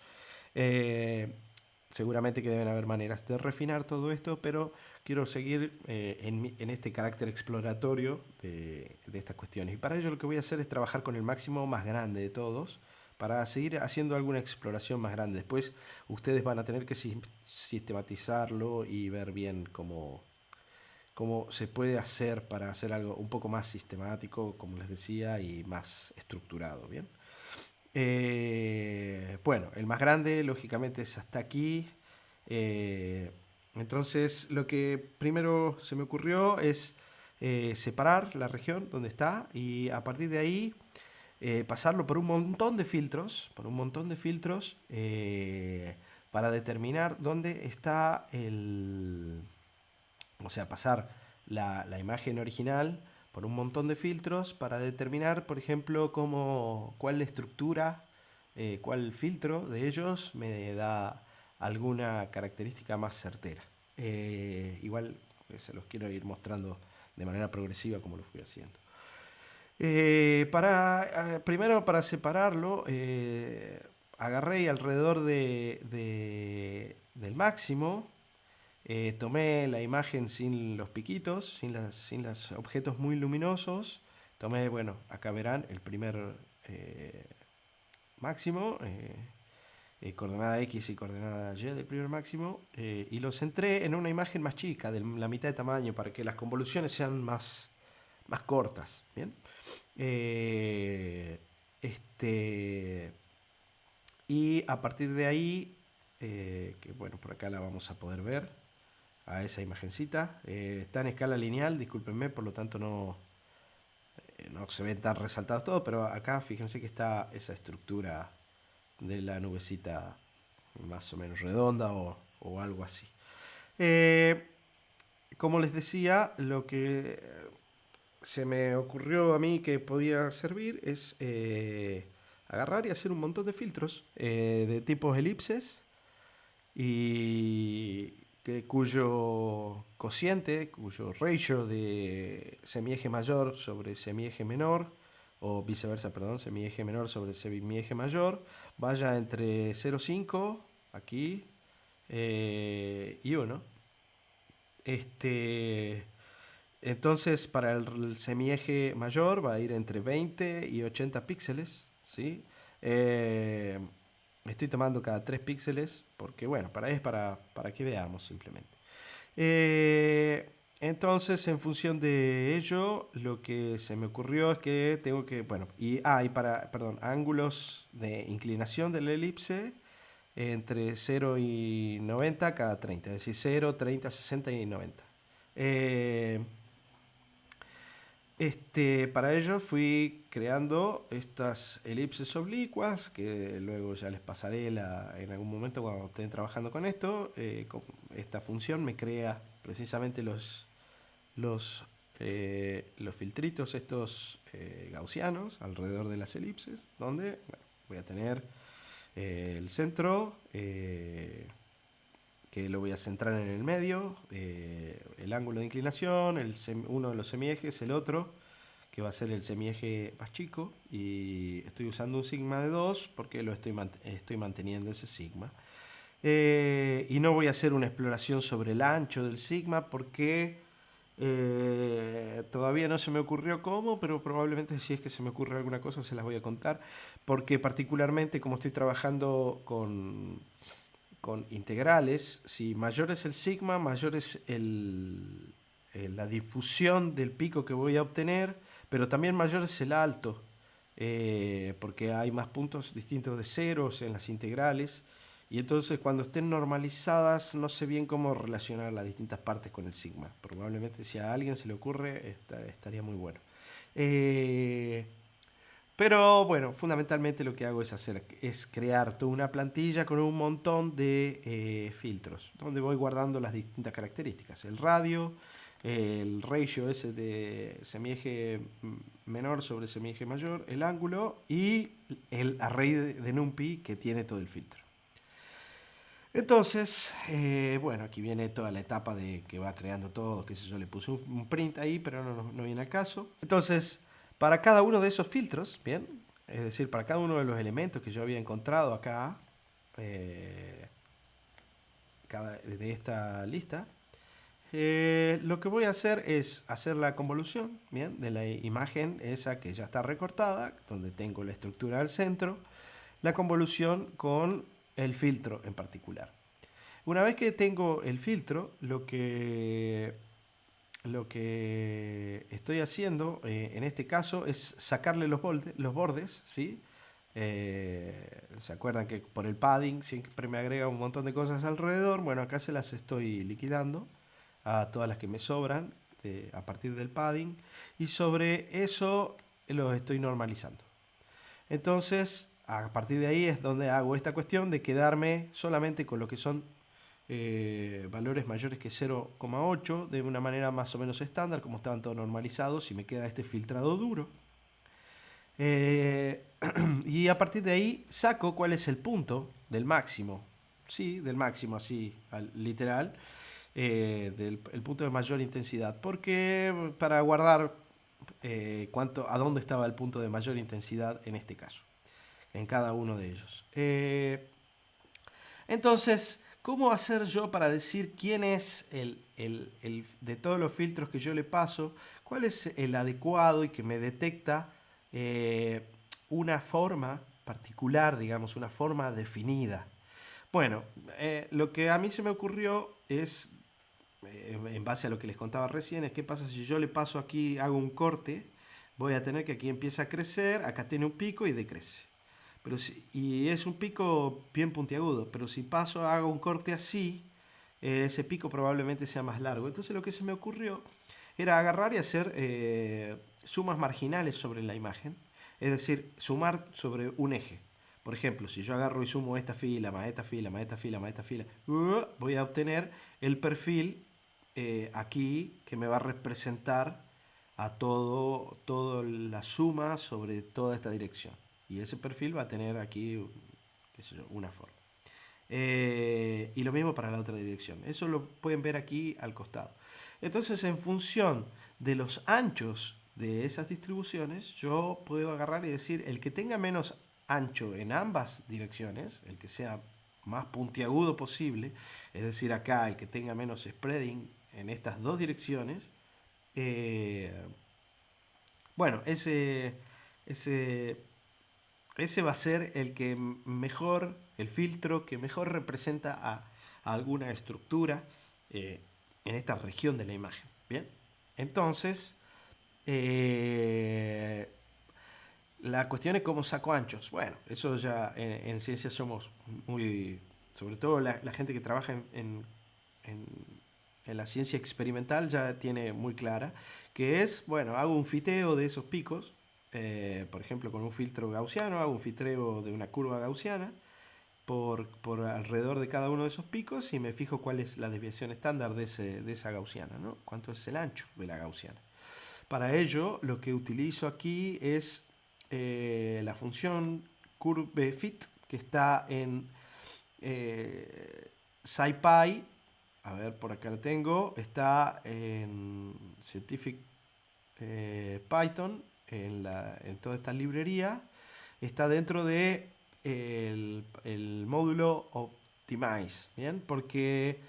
Seguramente que deben haber maneras de refinar todo esto, pero quiero seguir en este carácter exploratorio de estas cuestiones. Y para ello lo que voy a hacer es trabajar con el máximo más grande de todos, para seguir haciendo alguna exploración más grande. Después ustedes van a tener que sistematizarlo y ver bien cómo se puede hacer para hacer algo un poco más sistemático, como les decía, y más estructurado, ¿bien? Bueno, el más grande lógicamente es hasta aquí. Entonces lo que primero se me ocurrió es separar la región donde está, y a partir de ahí pasarlo por un montón de filtros, para determinar dónde está o sea, pasar la imagen original por un montón de filtros para determinar, por ejemplo, cuál estructura, cuál filtro de ellos me da alguna característica más certera. Igual se los quiero ir mostrando de manera progresiva como lo fui haciendo. Primero, para separarlo, agarré y alrededor del máximo, tomé la imagen sin los piquitos, sin los objetos muy luminosos. Tomé, bueno, acá verán el primer máximo, coordenada X y coordenada Y del primer máximo, y lo centré en una imagen más chica, de la mitad de tamaño, para que las convoluciones sean más cortas, ¿bien? Este, y a partir de ahí, que bueno, por acá la vamos a poder ver, a esa imagencita. Está en escala lineal, discúlpenme, por lo tanto no se ven tan resaltados todo, pero acá fíjense que está esa estructura de la nubecita más o menos redonda o algo así. Como les decía, lo que se me ocurrió a mí que podía servir es agarrar y hacer un montón de filtros de tipos elipses y cuyo cociente, cuyo ratio de semieje mayor sobre semieje menor, o viceversa, perdón, semieje menor sobre semieje mayor, vaya entre 0,5 aquí y 1. Entonces, para el semieje mayor va a ir entre 20 y 80 píxeles, ¿sí? Eh, Estoy tomando cada 3 píxeles porque, bueno, para que veamos simplemente. Entonces, en función de ello, lo que se me ocurrió es que tengo que, bueno, perdón, ángulos de inclinación de la elipse entre 0 y 90 cada 30, es decir, 0, 30, 60 y 90. Para ello fui creando estas elipses oblicuas que luego ya les pasaré en algún momento cuando estén trabajando con esto. Con esta función me crea precisamente los filtritos estos gaussianos alrededor de las elipses, donde bueno, voy a tener el centro, que lo voy a centrar en el medio, el ángulo de inclinación, uno de los semiejes, el otro, que va a ser el semieje más chico, y estoy usando un sigma de 2 porque estoy manteniendo ese sigma. Y no voy a hacer una exploración sobre el ancho del sigma porque todavía no se me ocurrió cómo, pero probablemente si es que se me ocurre alguna cosa se las voy a contar, porque particularmente como estoy trabajando con integrales, si mayor es el sigma, mayor es la difusión del pico que voy a obtener, pero también mayor es el alto, porque hay más puntos distintos de ceros en las integrales, y entonces cuando estén normalizadas no sé bien cómo relacionar las distintas partes con el sigma. Probablemente si a alguien se le ocurre estaría muy bueno. Pero bueno, fundamentalmente lo que hago es crear toda una plantilla con un montón de filtros, donde voy guardando las distintas características. El radio, el ratio ese de semieje menor sobre semieje mayor, el ángulo y el array de NumPy que tiene todo el filtro. Entonces, bueno, aquí viene toda la etapa de que va creando todo, qué sé yo, le puse un print ahí, pero no viene al caso. Entonces, para cada uno de esos filtros, bien, es decir, para cada uno de los elementos que yo había encontrado acá, de esta lista, lo que voy a hacer es hacer la convolución, bien, de la imagen esa que ya está recortada, donde tengo la estructura al centro, la convolución con el filtro en particular. Una vez que tengo el filtro, lo que estoy haciendo en este caso es sacarle los bordes, ¿sí? ¿Se acuerdan que por el padding siempre me agrega un montón de cosas alrededor? Bueno, acá se las estoy liquidando a todas las que me sobran a partir del padding, y sobre eso los estoy normalizando. Entonces, a partir de ahí es donde hago esta cuestión de quedarme solamente con lo que son valores mayores que 0,8 de una manera más o menos estándar, como estaban todos normalizados, y me queda este filtrado duro. Y a partir de ahí saco cuál es el punto del máximo, sí, del máximo así, literal, el punto de mayor intensidad, porque para guardar a dónde estaba el punto de mayor intensidad en este caso, en cada uno de ellos. Entonces, ¿cómo hacer yo para decir quién es de todos los filtros que yo le paso, cuál es el adecuado y que me detecta una forma particular, digamos, una forma definida? Bueno, lo que a mí se me ocurrió es, en base a lo que les contaba recién, es qué pasa si yo le paso aquí, hago un corte voy a tener que aquí empieza a crecer, acá tiene un pico y decrece. Y es un pico bien puntiagudo, pero si hago un corte así, ese pico probablemente sea más largo. Entonces lo que se me ocurrió era agarrar y hacer sumas marginales sobre la imagen, es decir, sumar sobre un eje. Por ejemplo, si yo agarro y sumo esta fila, más esta fila, más esta fila, más esta fila, voy a obtener el perfil aquí que me va a representar a toda la suma sobre toda esta dirección. Y ese perfil va a tener aquí, qué sé yo, una forma. Y lo mismo para la otra dirección. Eso lo pueden ver aquí al costado. Entonces, en función de los anchos de esas distribuciones, yo puedo agarrar y decir, el que tenga menos ancho en ambas direcciones, el que sea más puntiagudo posible, es decir, acá el que tenga menos spreading en estas dos direcciones, bueno, ese va a ser el que mejor, el filtro que mejor representa a alguna estructura en esta región de la imagen. Bien, entonces la cuestión es cómo saco anchos. Bueno, eso ya en ciencia somos muy, sobre todo la gente que trabaja en la ciencia experimental ya tiene muy clara, que es, bueno, hago un fiteo de esos picos, por ejemplo, con un filtro gaussiano, hago un fiteo de una curva gaussiana por alrededor de cada uno de esos picos y me fijo cuál es la desviación estándar de esa gaussiana, ¿no? Cuánto es el ancho de la gaussiana. Para ello, lo que utilizo aquí es la función curveFit, que está en SciPy. A ver, por acá la tengo. Está en Scientific Python, en toda esta librería. Está dentro de el módulo Optimize, ¿bien? Porque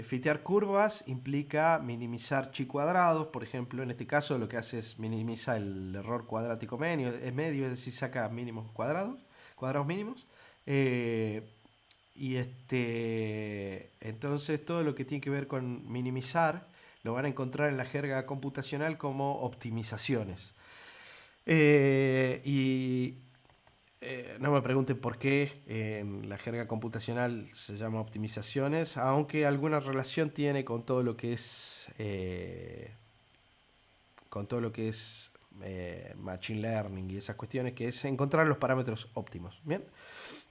fitear curvas implica minimizar chi cuadrados, por ejemplo. En este caso lo que hace es minimizar el error cuadrático medio, es decir, saca mínimos cuadrados mínimos. Entonces todo lo que tiene que ver con minimizar lo van a encontrar en la jerga computacional como optimizaciones. No me pregunten por qué en la jerga computacional se llama optimizaciones, aunque alguna relación tiene con todo lo que es machine learning y esas cuestiones, que es encontrar los parámetros óptimos. Bien.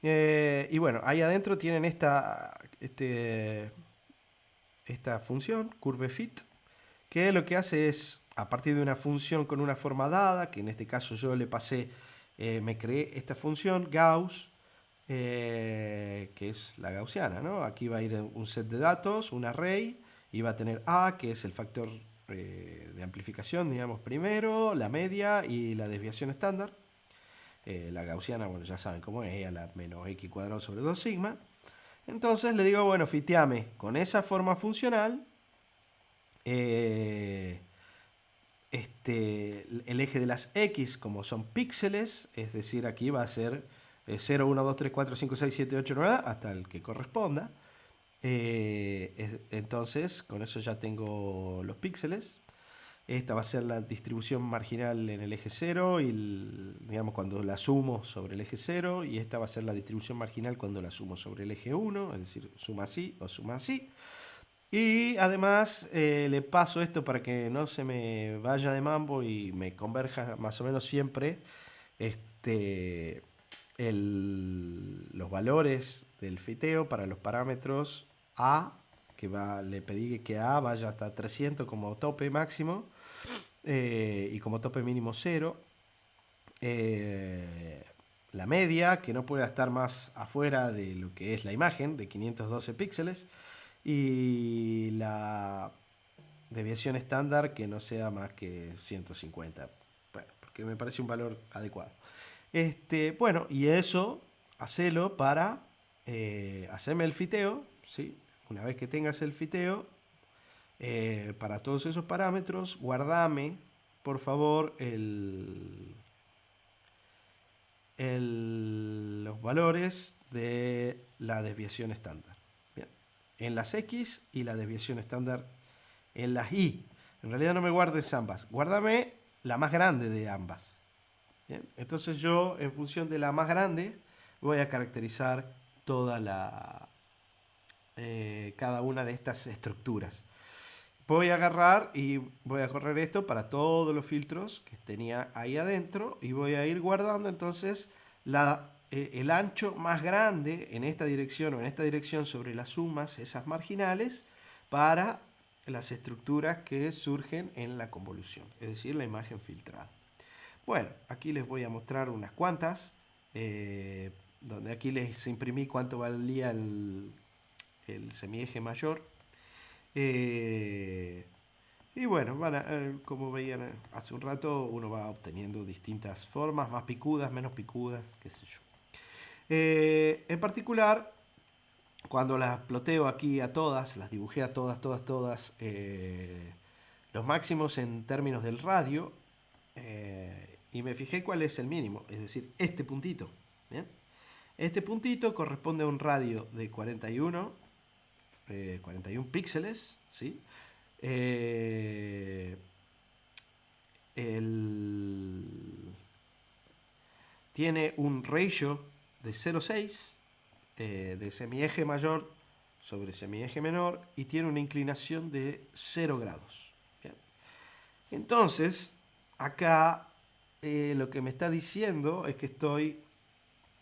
Y bueno, ahí adentro tienen esta función, curveFit, que lo que hace es, a partir de una función con una forma dada, que en este caso yo le pasé, me creé esta función Gauss, que es la gaussiana, ¿no? Aquí va a ir un set de datos, un array, y va a tener A, que es el factor de amplificación, digamos, primero, la media y la desviación estándar. La gaussiana, bueno, ya saben cómo es, E a la menos x cuadrado sobre 2 sigma. Entonces le digo, bueno, fiteame con esa forma funcional el eje de las x, como son píxeles, es decir, aquí va a ser 0, 1, 2, 3, 4, 5, 6, 7, 8, 9, hasta el que corresponda. Entonces, con eso ya tengo los píxeles. Esta va a ser la distribución marginal en el eje 0, y digamos cuando la sumo sobre el eje 0, y esta va a ser la distribución marginal cuando la sumo sobre el eje 1, es decir, suma así o suma así. Y además le paso esto para que no se me vaya de mambo y me converja más o menos siempre los valores del fiteo para los parámetros A, le pedí que A vaya hasta 300 como tope máximo y como tope mínimo 0. La media, que no pueda estar más afuera de lo que es la imagen, de 512 píxeles. Y la desviación estándar, que no sea más que 150. Bueno, porque me parece un valor adecuado. Bueno, y eso, hacelo para hacerme el fiteo, ¿sí? Una vez que tengas el fiteo, para todos esos parámetros, guardame, por favor, los valores de la desviación estándar. Bien. En las X y la desviación estándar en las Y. En realidad no me guardes ambas. Guárdame la más grande de ambas. Bien, entonces yo, en función de la más grande, voy a caracterizar cada una de estas estructuras. Voy a agarrar y voy a correr esto para todos los filtros que tenía ahí adentro y voy a ir guardando entonces el ancho más grande en esta dirección o en esta dirección sobre las sumas, esas marginales, para las estructuras que surgen en la convolución, es decir, la imagen filtrada. Bueno, aquí les voy a mostrar unas cuantas, donde aquí les imprimí cuánto valía el semieje mayor. Y bueno, como veían hace un rato, uno va obteniendo distintas formas, más picudas, menos picudas, qué sé yo. En particular, cuando las ploteo aquí a todas, las dibujé a todas, los máximos en términos del radio, y me fijé cuál es el mínimo, es decir, este puntito. ¿Bien? Este puntito corresponde a un radio de 41 píxeles, ¿sí? Tiene un ratio de 0,6 de semieje mayor sobre semieje menor y tiene una inclinación de 0 grados. Bien. Entonces, acá lo que me está diciendo es que estoy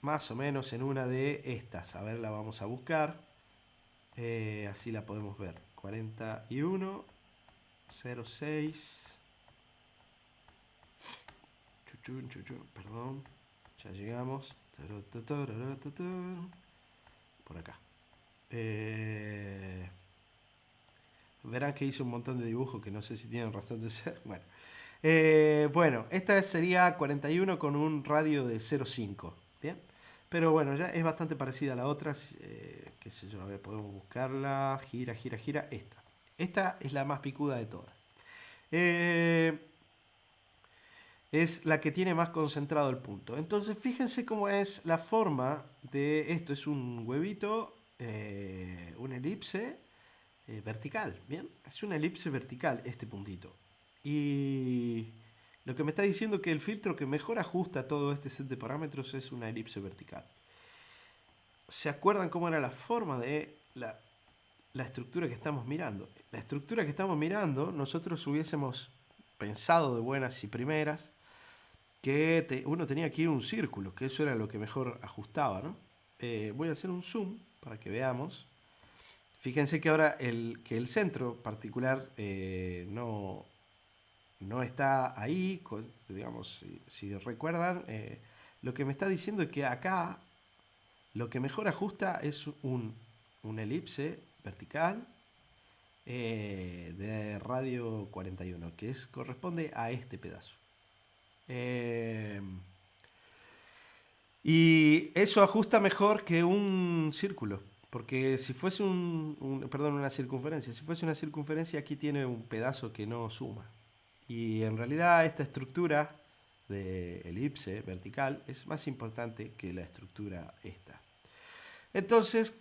más o menos en una de estas. A ver, la vamos a buscar. Así la podemos ver. 41, 06. Perdón. Ya llegamos. Por acá. Verán que hice un montón de dibujos que no sé si tienen razón de ser. Bueno. Bueno, esta sería 41 con un radio de 0,5. Bien. Pero bueno, ya es bastante parecida a la otra. Qué sé yo, a ver, podemos buscarla. Gira. Esta. Esta es la más picuda de todas. Es la que tiene más concentrado el punto. Entonces, fíjense cómo es la forma de esto. Es un huevito, una elipse vertical. Bien, es una elipse vertical este puntito. Y lo que me está diciendo que el filtro que mejor ajusta todo este set de parámetros es una elipse vertical. ¿Se acuerdan cómo era la forma de la estructura que estamos mirando? La estructura que estamos mirando, nosotros hubiésemos pensado de buenas y primeras que uno tenía aquí un círculo, que eso era lo que mejor ajustaba, ¿no? Voy a hacer un zoom para que veamos. Fíjense que ahora que el centro particular no está ahí, digamos, si recuerdan, lo que me está diciendo es que acá lo que mejor ajusta es una elipse vertical de radio 41, que corresponde a este pedazo. Y eso ajusta mejor que un círculo, porque si fuese una circunferencia, si fuese una circunferencia aquí tiene un pedazo que no suma. Y en realidad esta estructura de elipse vertical es más importante que la estructura esta. Entonces,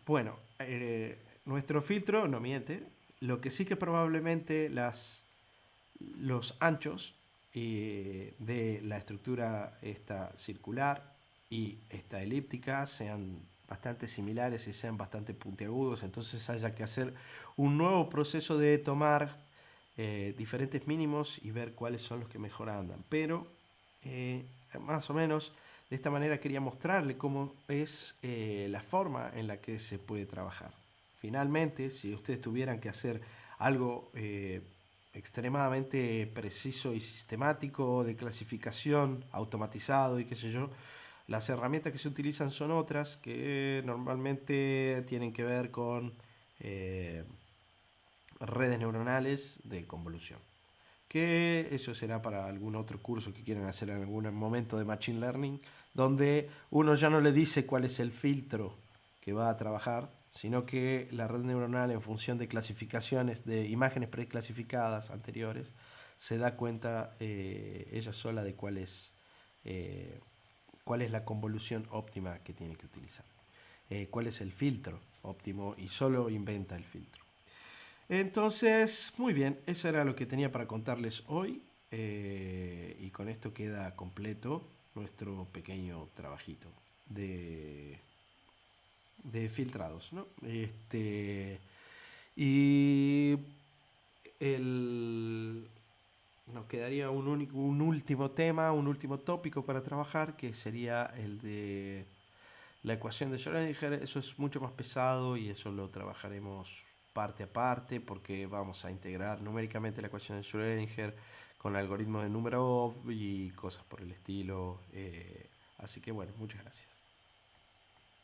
bueno, nuestro filtro no miente. Lo que sí que probablemente los anchos de la estructura esta circular y esta elíptica sean bastante similares y sean bastante puntiagudos, entonces haya que hacer un nuevo proceso de tomar diferentes mínimos y ver cuáles son los que mejor andan. Pero más o menos de esta manera quería mostrarle cómo es la forma en la que se puede trabajar. Finalmente, si ustedes tuvieran que hacer algo extremadamente preciso y sistemático de clasificación, automatizado y qué sé yo, las herramientas que se utilizan son otras que normalmente tienen que ver con redes neuronales de convolución. Que eso será para algún otro curso que quieran hacer en algún momento de Machine Learning, donde uno ya no le dice cuál es el filtro que va a trabajar, sino que la red neuronal, en función de clasificaciones de imágenes preclasificadas anteriores, se da cuenta ella sola de cuál es la convolución óptima que tiene que utilizar, cuál es el filtro óptimo, y solo inventa el filtro. Entonces, muy bien, eso era lo que tenía para contarles hoy. Y con esto queda completo nuestro pequeño trabajito de, de filtrados, ¿no? Y el, nos quedaría un último tema, un último tópico para trabajar, que sería el de la ecuación de Schrödinger. Eso es mucho más pesado y eso lo trabajaremos parte a parte porque vamos a integrar numéricamente la ecuación de Schrödinger con algoritmos de Numerov y cosas por el estilo. Así que bueno, muchas gracias.